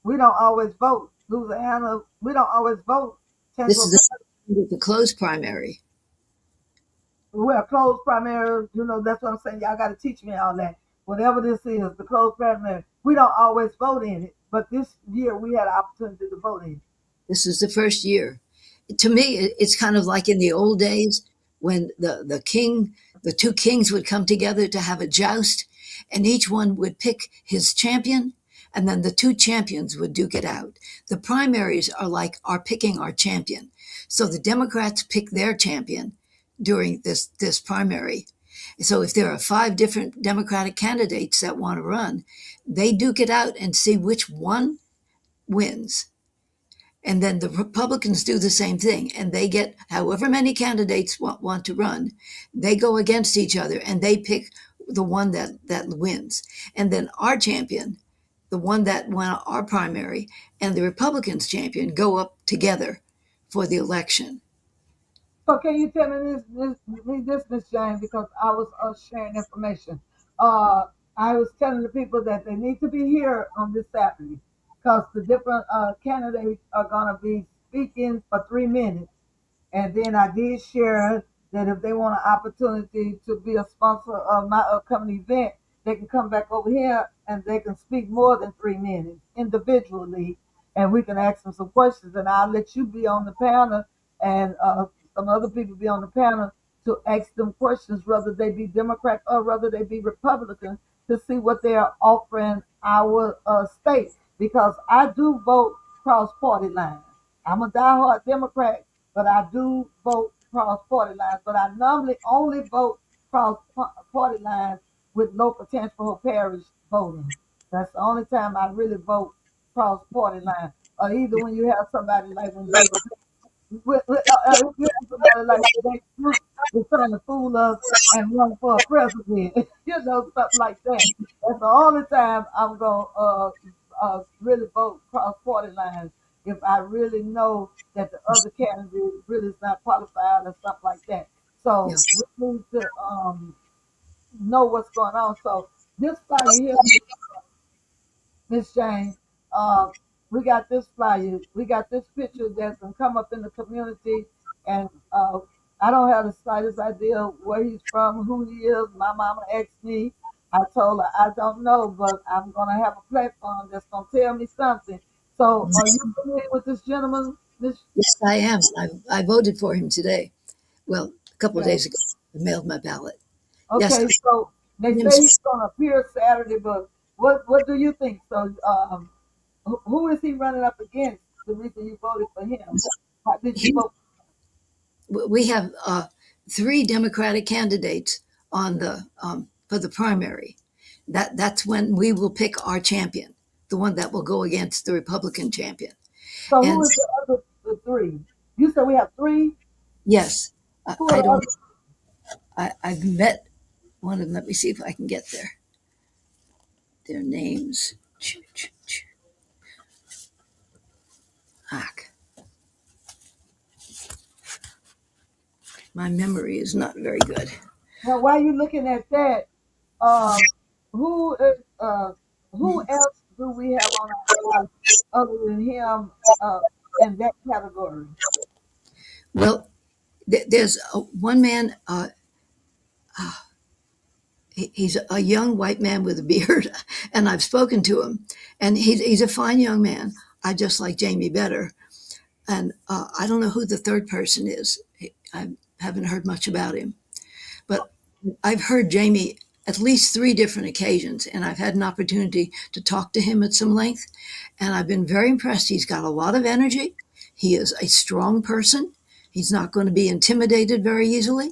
We don't always vote. Louisiana, we don't always vote. this Tangible, is the closed primary. we're a closed primary. That's what I'm saying. Y'all got to teach me all that. Whatever this is, the closed primary, we don't always vote in it. But this year we had an opportunity to vote in it. This is the first year. To me, it's kind of like in the old days when the two kings would come together to have a joust, and each one would pick his champion, and then the two champions would duke it out. The primaries are like our picking our champion. So the Democrats pick their champion during this primary. So if there are five different Democratic candidates that want to run, they duke it out and see which one wins. And then the Republicans do the same thing, and they get however many candidates want to run. They go against each other, and they pick the one that wins. And then our champion, the one that won our primary, and the Republicans' champion go up together for the election. So can you tell me this, Miss Jane, because I was sharing information. Uh, I was telling the people that they need to be here on this Saturday because the different candidates are going to be speaking for 3 minutes. And then I did share that if they want an opportunity to be a sponsor of my upcoming event, they can come back over here and they can speak more than 3 minutes individually. And we can ask them some questions. And I'll let you be on the panel and some other people be on the panel to ask them questions, whether they be Democrat or whether they be Republican, to see what they are offering our state. Because I do vote cross party lines. I'm a diehard Democrat, but I do vote cross party lines. But I normally only vote cross party lines with local Tangipahoa Parish voting. That's the only time I really vote cross party lines. Or either when you have somebody like when David, if you have somebody like David Duke is trying to fool us and run for a president, something like that. That's the only time I'm gonna really vote cross party lines if I really know that the other candidate really is not qualified or something like that. Yeah. So we need to know what's going on. So this flyer here, Miss Jane, uh, we got this flyer, we got this picture that's gonna come up in the community, and I don't have the slightest idea where he's from, who he is. My mama asked me, I told her I don't know, but I'm gonna have a platform that's gonna tell me something. So, are you familiar with this gentleman, Miss? Yes, I am. I voted for him today. Well, a couple of Okay. days ago, I mailed my ballot. Yes, Okay. So they say he's gonna appear Saturday, but what do you think? So, who is he running up against? The reason you voted for him? Why did you he, vote? we have three Democratic candidates on the for the primary. That's when we will pick our champion, the one that will go against the Republican champion. So, who And is the other the three? You said we have three. yes, Who are I the don't. other? I've met one of them. Let me see if I can get their names. Ah, my memory is not very good. Now, while you're looking at that, uh, who is who else do we have on our ballot other than him uh, in that category? Well, there's one man. He's a young white man with a beard, and I've spoken to him, and he's a fine young man. I just like Jamie better, and I don't know who the third person is. I haven't heard much about him, but I've heard Jamie at least three different occasions, and I've had an opportunity to talk to him at some length, and I've been very impressed. He's got a lot of energy. He is a strong person. He's not going to be intimidated very easily,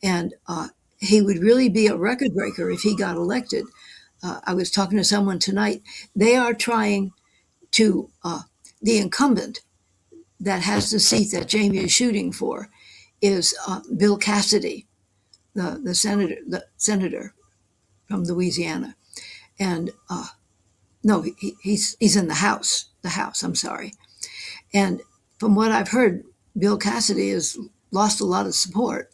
and he would really be a record breaker if he got elected. I was talking to someone tonight. They are trying to, the incumbent that has the seat that Jamie is shooting for is Bill Cassidy, the senator from Louisiana. And no, he's in the House, I'm sorry. And from what I've heard, Bill Cassidy has lost a lot of support.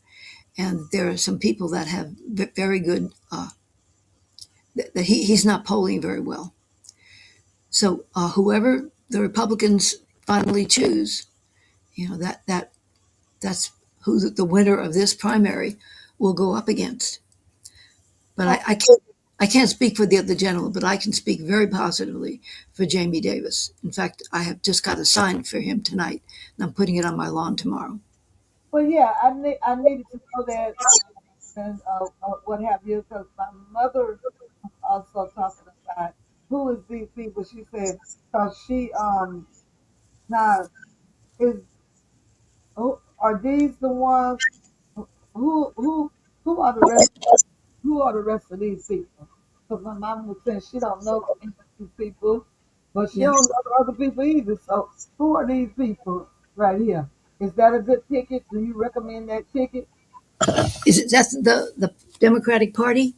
And there are some people that have very good, that he's not polling very well. So whoever the Republicans finally choose, that's who the winner of this primary will go up against. But Oh, I can't speak for the other gentleman, but I can speak very positively for Jamie Davis. In fact, I have just got a sign for him tonight, and I'm putting it on my lawn tomorrow. well, yeah, I needed to know that and what have you, because my mother was also talking about who is these people. She said because she now is are these the ones who who who are the rest? Who are the rest of these people? Because my mom was saying she don't know any of these people, but she Yeah, don't know the other people either. So who are these people right here? Is that a good ticket? Do you recommend that ticket? is it that's the Democratic Party?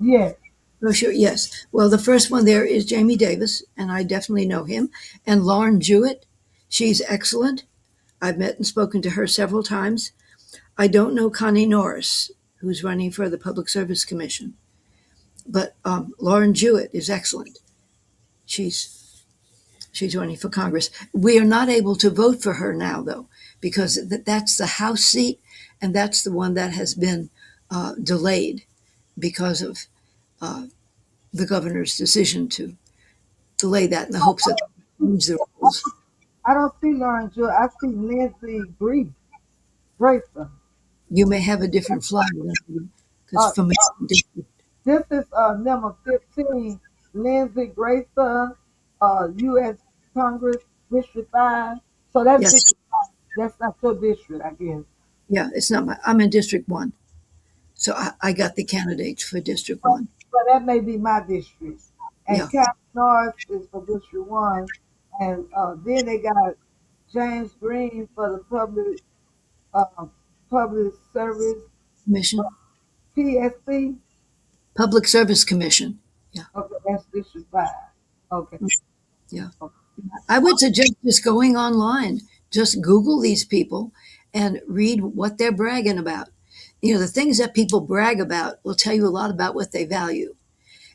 Yes. Oh, sure, yes. Well, the first one there is Jamie Davis, and I definitely know him. And Lauren Jewett, she's excellent. I've met and spoken to her several times. I don't know Connie Norris, who's running for the Public Service Commission, but Lauren Jewett is excellent. She's running for Congress. We are not able to vote for her now, though, because that's the House seat, and that's the one that has been delayed because of uh, the governor's decision to delay that in the hopes that they change the rules. I don't see Lauren Jewett. I see Lindsey Grayson. You may have a different flyer because Uh, from this is number 15, Lindsey Grayson, U.S. Congress, District 5. So that's yes, District 5. That's not your district, I guess. yeah, it's not my. I'm in District One, so I got the candidates for District So, One. so that may be my district. And Yeah, Cap North is for District 1. And then they got James Green for the uh, public service, Commission, PSC. Public Service Commission. Yeah, Okay, that's District 5. Okay. yeah. Okay. I would suggest just going online, just Google these people and read what they're bragging about. The things that people brag about will tell you a lot about what they value.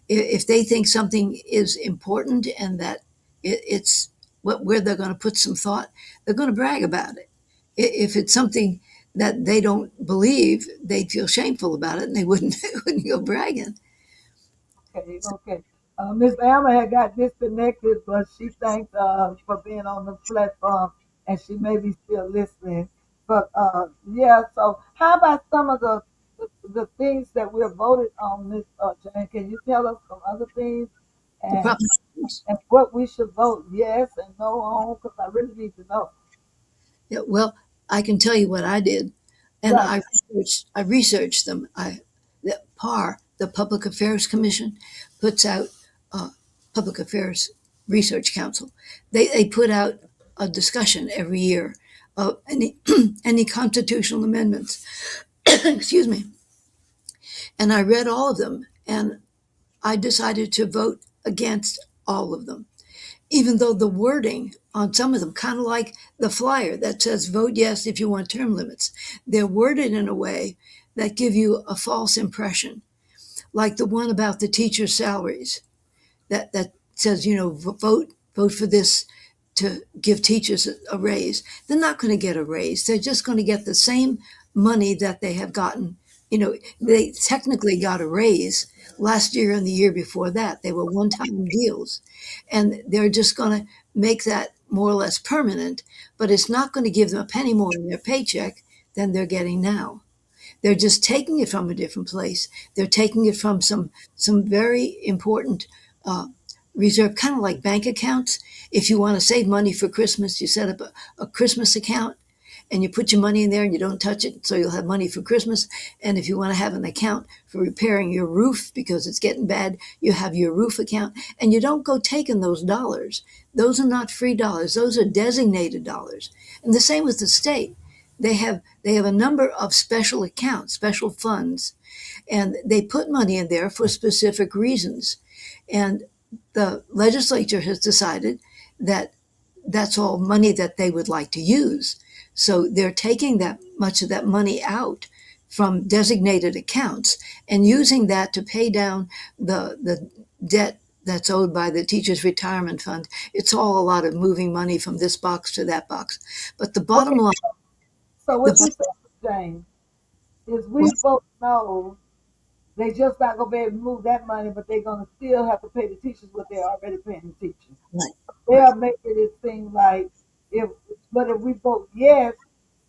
If they think something is important and that it's where they're going to put some thought, they're going to brag about it. If it's something that they don't believe, they'd feel shameful about it and they wouldn't wouldn't go bragging. Okay, okay. Miss Alma had got disconnected, but she thanked for being on the platform, and she may be still listening. But yeah, so how about some of the things that we're voted on, Miss Jane? Can you tell us some other things The and propositions. and what we should vote yes and no on? Because I really need to know. Yeah, well, I can tell you what I did, and Right. I researched them. The PAR, the Public Affairs Commission, puts out uh, Public Affairs Research Council. They put out a discussion every year of any any constitutional amendments. Excuse me. And I read all of them, and I decided to vote against all of them, even though the wording on some of them, kind of like the flyer that says vote yes if you want term limits, they're worded in a way that give you a false impression, like the one about the teachers' salaries that says, vote for this to give teachers a raise. They're not going to get a raise. They're just going to get the same money that they have gotten. They technically got a raise last year and the year before that. They were one-time deals, and they're just going to make that more or less permanent. But it's not going to give them a penny more in their paycheck than they're getting now. They're just taking it from a different place. They're taking it from some very important uh, reserve, kind of like bank accounts. If you want to save money for Christmas, you set up a Christmas account and you put your money in there and you don't touch it, so you'll have money for Christmas. And if you want to have an account for repairing your roof because it's getting bad, you have your roof account, and you don't go taking those dollars. Those are not free dollars. Those are designated dollars. And the same with the state. They have a number of special accounts, special funds, and they put money in there for specific reasons. And the legislature has decided that that's all money that they would like to use. So they're taking that much of that money out from designated accounts and using that to pay down the debt that's owed by the teachers retirement fund. It's all a lot of moving money from this box to that box. But the bottom Okay. line, So the what you said, Jane, is we well, vote no. They just not gonna be able to move that money, but they're gonna still have to pay the teachers what they're already paying the teachers. right, They right. are making it seem like if, but if we vote yes,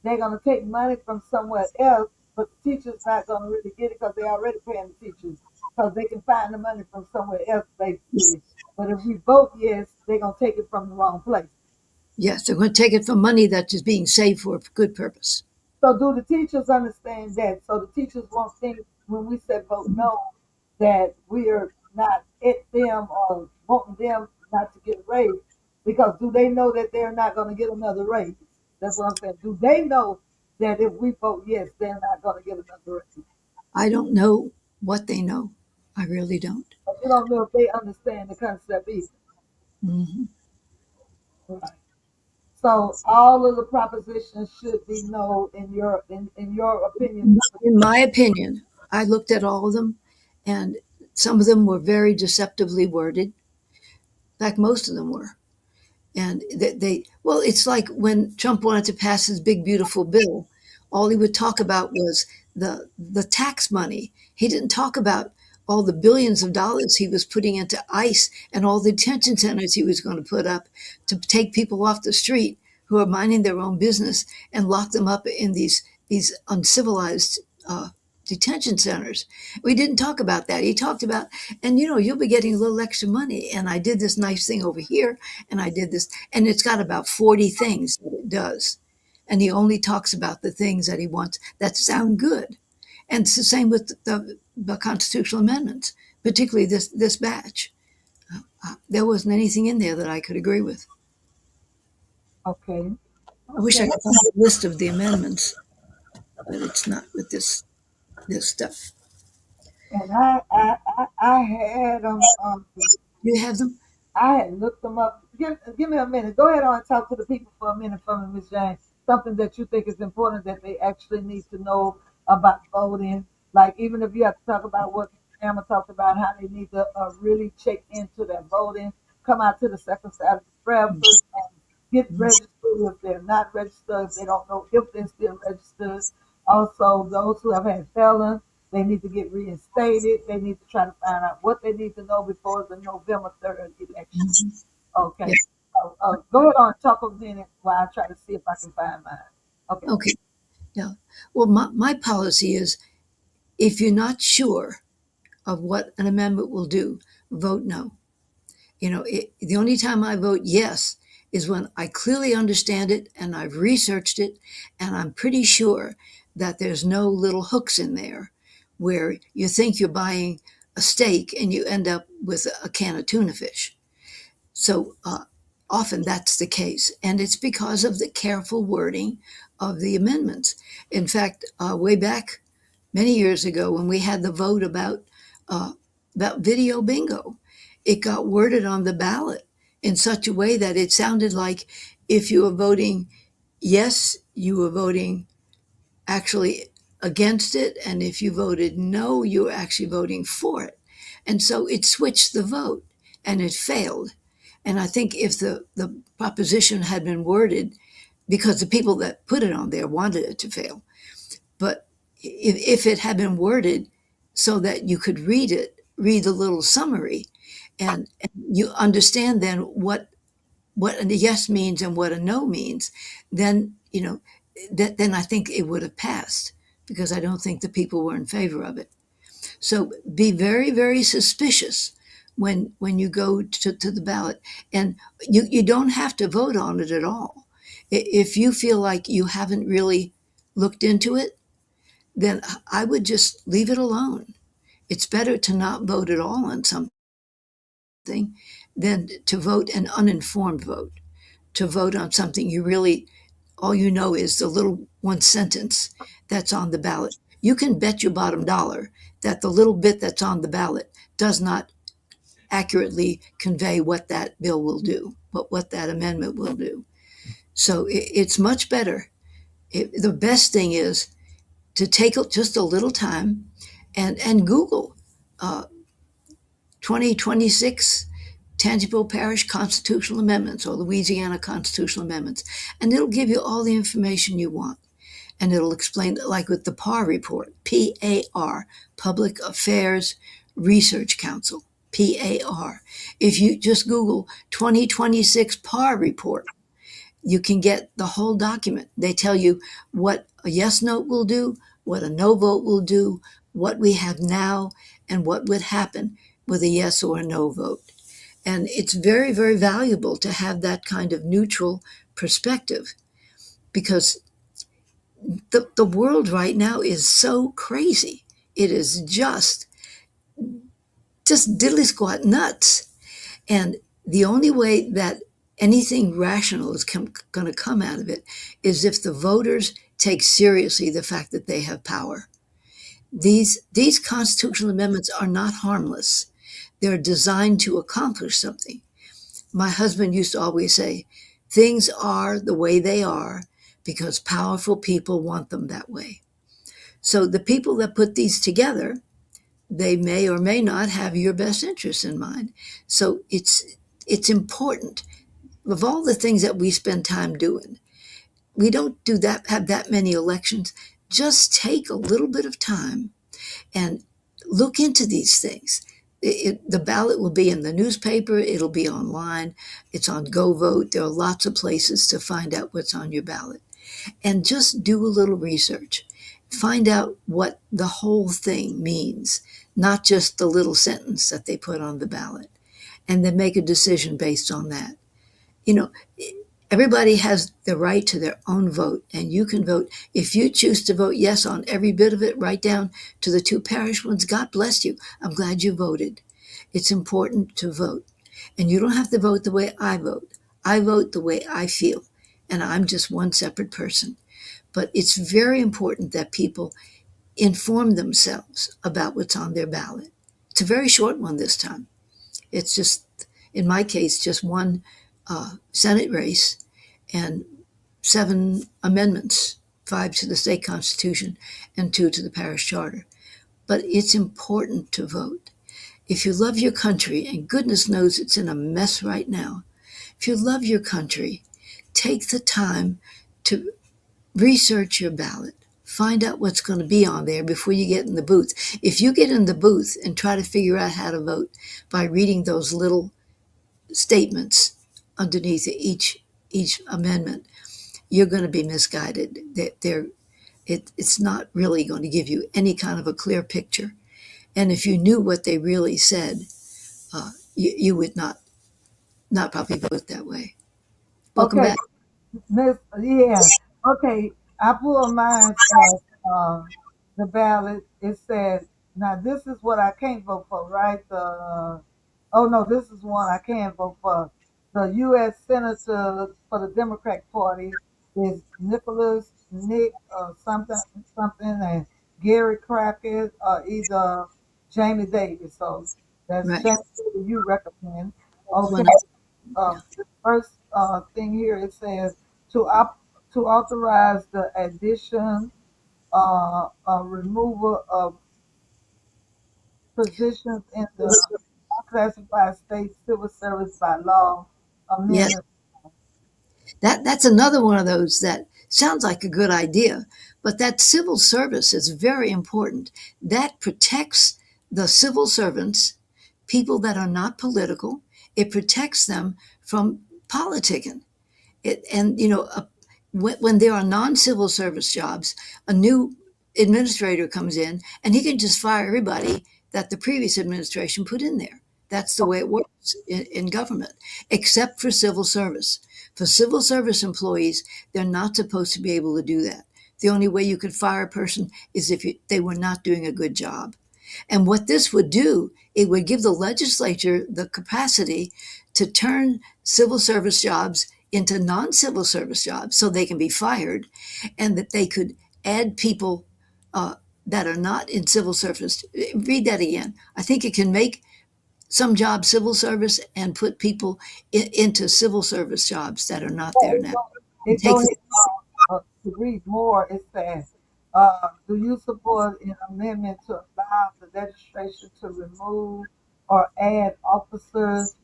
they're gonna take money from somewhere else, but the teachers not gonna really get it because they already paying the teachers because they can find the money from somewhere else basically. But if we vote yes, they're gonna take it from the wrong place. Yes, they're going to take it from money that is being saved for a good purpose. So do the teachers understand that? So the teachers won't think when we say vote no that we are not at them or wanting them not to get a raise. Because do they know that they're not going to get another raise? That's what I'm saying. Do they know that if we vote yes, they're not going to get another raise? I don't know what they know. I really don't. But you don't know if they understand the concept either. Mhm. Right. So all of the propositions should be no in your opinion. In my opinion, I looked at all of them, and some of them were very deceptively worded. In fact, most of them were. And well, it's like when Trump wanted to pass his big, beautiful bill, all he would talk about was the tax money. He didn't talk about all the billions of dollars he was putting into ICE and all the detention centers he was going to put up to take people off the street who are minding their own business and lock them up in these uncivilized detention centers. We didn't talk about that. He talked about, and you'll be getting a little extra money. And I did this nice thing over here, and I did this, and it's got about 40 things that it does. And he only talks about the things that he wants that sound good. And it's the same with the constitutional amendments, particularly this batch. There wasn't anything in there that I could agree with. Okay. I wish I Okay. could find a list of the amendments, but it's not with this stuff. And I had them. You have them? I had looked them up. Give me a minute. Go ahead on and talk to the people for a minute for me, Miss Jane. Something that you think is important that they actually need to know about voting. Like even if you have to talk about what Emma talked about, how they need to really check into their voting, come out to the second Saturday breakfast and get registered if they're not registered, if they don't know if they're still registered. Also, those who have had felons. They need to get reinstated. They need to try to find out what they need to know before the November 3rd election. Mhm. Okay. Yeah. Go ahead on, talk a minute while I try to see if I can find mine. Okay. Okay. Yeah. Well, my policy is if you're not sure of what an amendment will do, vote no. The only time I vote yes is when I clearly understand it and I've researched it and I'm pretty sure that there's no little hooks in there where you think you're buying a steak and you end up with a can of tuna fish. So often that's the case. And it's because of the careful wording of the amendments. In fact, way back many years ago when we had the vote uh, about video bingo, it got worded on the ballot in such a way that it sounded like if you were voting yes, you were voting actually against it, and if you voted no, you were actually voting for it. And so it switched the vote, and it failed. And I think if the proposition had been worded, because the people that put it on there wanted it to fail, but if it had been worded so that you could read the little summary, and you understand then what a yes means and what a no means, then then I think it would have passed because I don't think the people were in favor of it. So be very, very suspicious when you go to the ballot, and you don't have to vote on it at all. If you feel like you haven't really looked into it, then I would just leave it alone. It's better to not vote at all on something than to vote an uninformed vote, to vote on something you really, all you know is the little one sentence that's on the ballot. You can bet your bottom dollar that the little bit that's on the ballot does not accurately convey what that bill will do, what that amendment will do. So it's much better. The best thing is to take just a little time and Google uh, 2026 Tangible Parish Constitutional Amendments or Louisiana Constitutional Amendments, and it'll give you all the information you want. And it'll explain, like with the PAR report, PAR, Public Affairs Research Council, PAR. If you just Google 2026 PAR report, you can get the whole document. They tell you what a yes vote will do, what a no vote will do, what we have now, and what would happen with a yes or a no vote. And it's very, very valuable to have that kind of neutral perspective because the world right now is so crazy. It is just diddly squat nuts. And the only way that anything rational is going to come out of it is if the voters take seriously the fact that they have power. These constitutional amendments are not harmless. They're designed to accomplish something. My husband used to always say, things are the way they are because powerful people want them that way. So the people that put these together, they may or may not have your best interests in mind. So it's important. Of all the things that we spend time doing, we don't have that many elections. Just take a little bit of time and look into these things. The ballot will be in the newspaper. It'll be online. It's on GoVote. There are lots of places to find out what's on your ballot. And just do a little research. Find out what the whole thing means, not just the little sentence that they put on the ballot, and then make a decision based on that. You know, everybody has the right to their own vote, and you can vote. If you choose to vote yes on every bit of it, right down to the two parish ones, God bless you. I'm glad you voted. It's important to vote. And you don't have to vote the way I vote. I vote the way I feel, and I'm just one separate person. But it's very important that people inform themselves about what's on their ballot. It's a very short one this time. It's just, in my case, just one Senate race and 7 amendments, 5 to the state constitution and 2 to the parish charter. But it's important to vote. If you love your country, and goodness knows it's in a mess right now, if you love your country, take the time to research your ballot. find out what's going to be on there before you get in the booth. If you get in the booth and try to figure out how to vote by reading those little statements underneath each amendment, you're going to be misguided. It's not really going to give you any kind of a clear picture. And if you knew what they really said, you would not probably vote that way. Welcome Okay, back. Miss, yeah. Okay, I pulled mine as the ballot. It said, now this is what I can't vote for, right? Oh no, this is one I can vote for. The U.S. Senator for the Democratic Party is Nicholas Nick something something, and Gary Crackett or either Jamie Davis. So that's Right. Jamie Davis you recommend. That's Okay, one. first thing here it says to op- to authorize the addition, removal of positions in the unclassified state civil service by law Yes. amendment. That's another one of those that sounds like a good idea, but that civil service is very important. That protects the civil servants, people that are not political. It protects them from politicking. And when there are non-civil service jobs, a new administrator comes in and he can just fire everybody that the previous administration put in there. That's the way it works in government, except for civil service. For civil service employees, they're not supposed to be able to do that. The only way you could fire a person is if they were not doing a good job. And what this would do, it would give the legislature the capacity to turn civil service jobs into non civil service jobs so they can be fired, and that they could add people that are not in civil service. Read that again. I think it can make some jobs civil service and put people into civil service jobs that are not there now. And It take go them. ahead to read more. It says, do you support an amendment to allow the legislation to remove or add officers,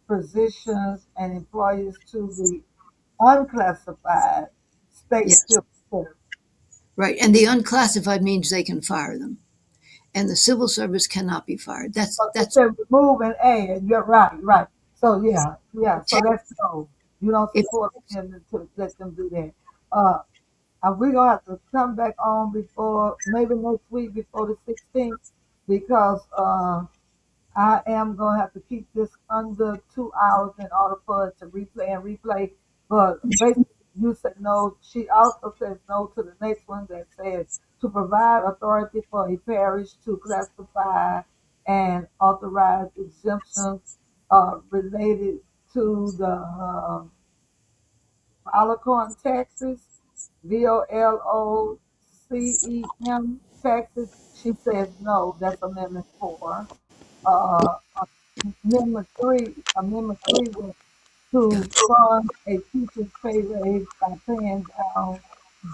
positions, and employees to the unclassified state Yes, civil service? right. And the unclassified means they can fire them, and the civil service cannot be fired. That's So it that's said remove and add. You're right, right. So yeah, yeah. So protect. that's no. You don't If support them to let them do that. Uh, we're gonna have to come back on before maybe next week before the 16th because I am gonna have to keep this under 2 hours in order for it to replay and replay. But basically, you said no. She also says no to the next one that says to provide authority for a parish to classify and authorize exemptions related to the Volocon taxes, VOLOCEM taxes. She says no. That's Amendment 4. Uh, Amendment three was to fund a teacher's pay raise by paying down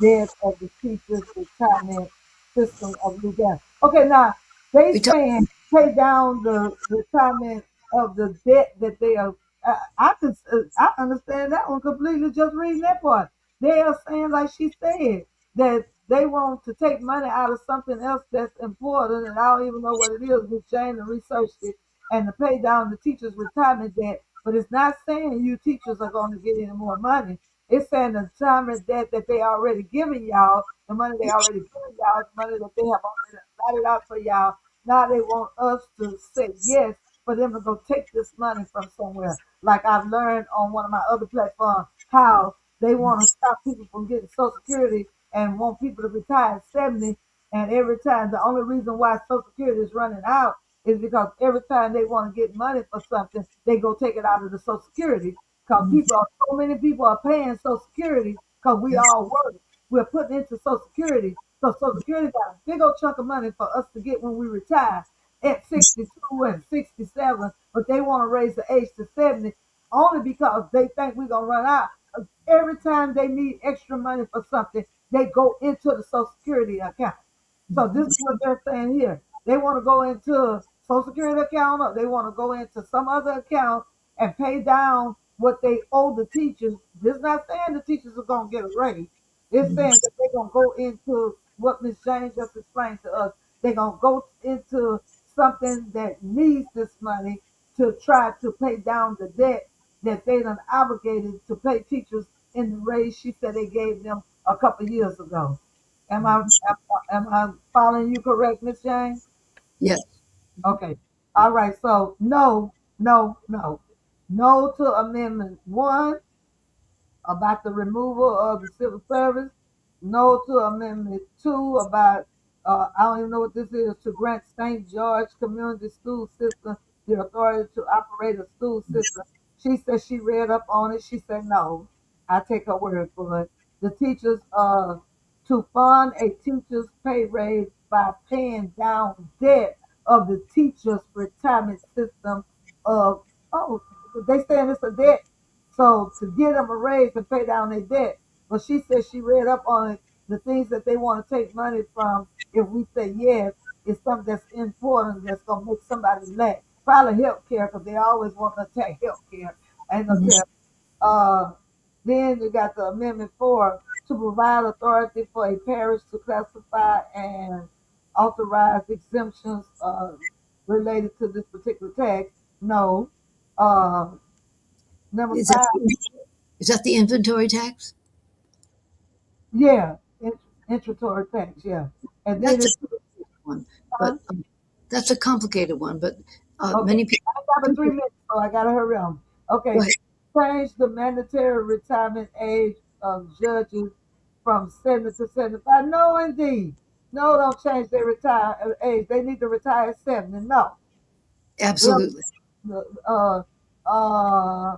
debt of the teacher's retirement system of Louisiana. Okay, now they we talk, saying pay down the retirement of the debt that they are. I understand that one completely just reading that part. They are saying like she said that they want to take money out of something else that's important, and I don't even know what it is. Miss Jane researched it and to pay down the teachers' retirement debt. But it's not saying you teachers are going to get any more money. It's saying the retirement debt that they already giving y'all, the money they already giving y'all, the money that they have already allotted out for y'all. Now they want us to say yes for them to go take this money from somewhere. Like I've learned on one of my other platforms, how they want to stop people from getting Social Security and want people to retire at 70. And every time, the only reason why Social Security is running out is because every time they want to get money for something, they go take it out of the Social Security. Because so many people are paying Social Security because we all work. We're putting into Social Security. So Social Security got a big old chunk of money for us to get when we retire at 62 and 67, but they want to raise the age to 70 only because they think we're going to run out. Every time they need extra money for something, they go into the Social Security account. So this is what they're saying here. They want to go into Social Security account or they want to go into some other account and pay down what they owe the teachers. This is not saying the teachers are going to get a raise. It's saying that they're going to go into what Miss Jane just explained to us. They're gonna go into something that needs this money to try to pay down the debt that they done obligated to pay teachers in the raise she said they gave them a couple years ago. Am I following you correct, Miss Jane? Yes. Okay. All right. So no, no, no, no to Amendment 1 about the removal of the civil service. No to Amendment 2 about, I don't even know what this is, to grant St. George Community School System the authority to operate a school system. She said she read up on it. She said no. I take her word for it. The teachers, to fund a teacher's pay raise by paying down debt of the teachers' retirement system of, oh, they saying it's a debt, so to give them a raise and pay down their debt. But she said she read up on it, the things that they want to take money from if we say yes is something that's important that's gonna make somebody laugh. Probably health care because they always want to attack health care. Ain't no Mhm. tell. Uh, then you got the Amendment 4 to provide authority for a parish to classify and authorize exemptions related to this particular tax. No. Uh, number Is that 5. is that the inventory tax? Yeah, introitory tax, yeah. And then That's a it's complicated one, huh? but that's a complicated one. But Okay. many people, I got 3 minutes, so I gotta hurry on. go Okay. ahead. Change the mandatory retirement age of judges from 70 to 75. No, indeed. No, don't change their retire age. They need to retire at 70. No. We Absolutely. don't, uh,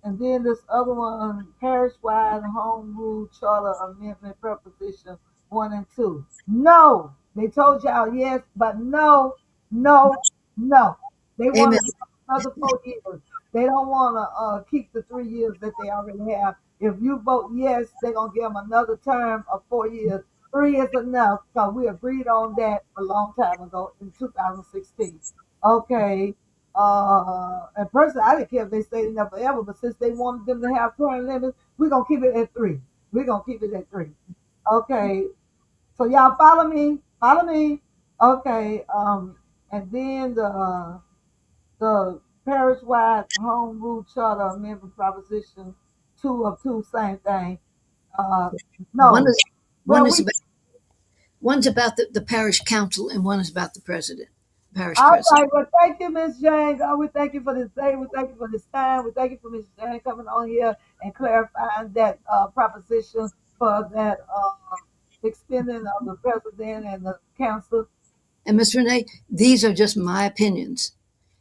and then this other one, parish-wide home rule charter amendment proposition 1 and 2. No, they told y'all yes, but no, no, no. They want Amen. to give another 4 years. They don't want to keep the 3 years that they already have. If you vote yes, they're gonna give them another term of 4 years. Three is enough because we agreed on that a long time ago in 2016. Okay, and personally, I didn't care if they stayed in there forever, but since they wanted them to have term limits, we're gonna keep it at 3. We're gonna keep it at 3. Okay. So y'all follow me? Follow me? Okay. And then the parish-wide home rule charter amendment proposition 2 of 2, same thing. Uh, One no. is one Well, is we about one's about the parish council, and one is about the president, parish All president. right. Well, thank you, Miss Jane. God, we thank you for this day. We thank you for this time. We thank you for Miss Jane coming on here and clarifying that proposition for that extending of the president and the council. And Miss Renee, these are just my opinions.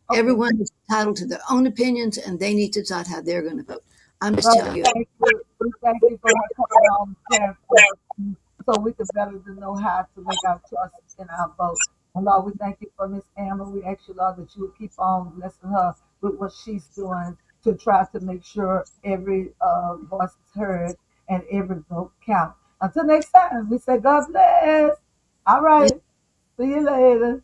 Okay. Everyone is entitled to their own opinions, and they need to decide how they're going to vote. I'm just Well, telling you. thank you. We thank you for her coming on and clarifying so we can better to know how to make our choices in our vote. And Lord, we thank you for Miss Amber. We ask you, Lord, that you will keep on blessing her with what she's doing to try to make sure every voice is heard and every vote counts. Until next time, we say God bless. All right. See you later.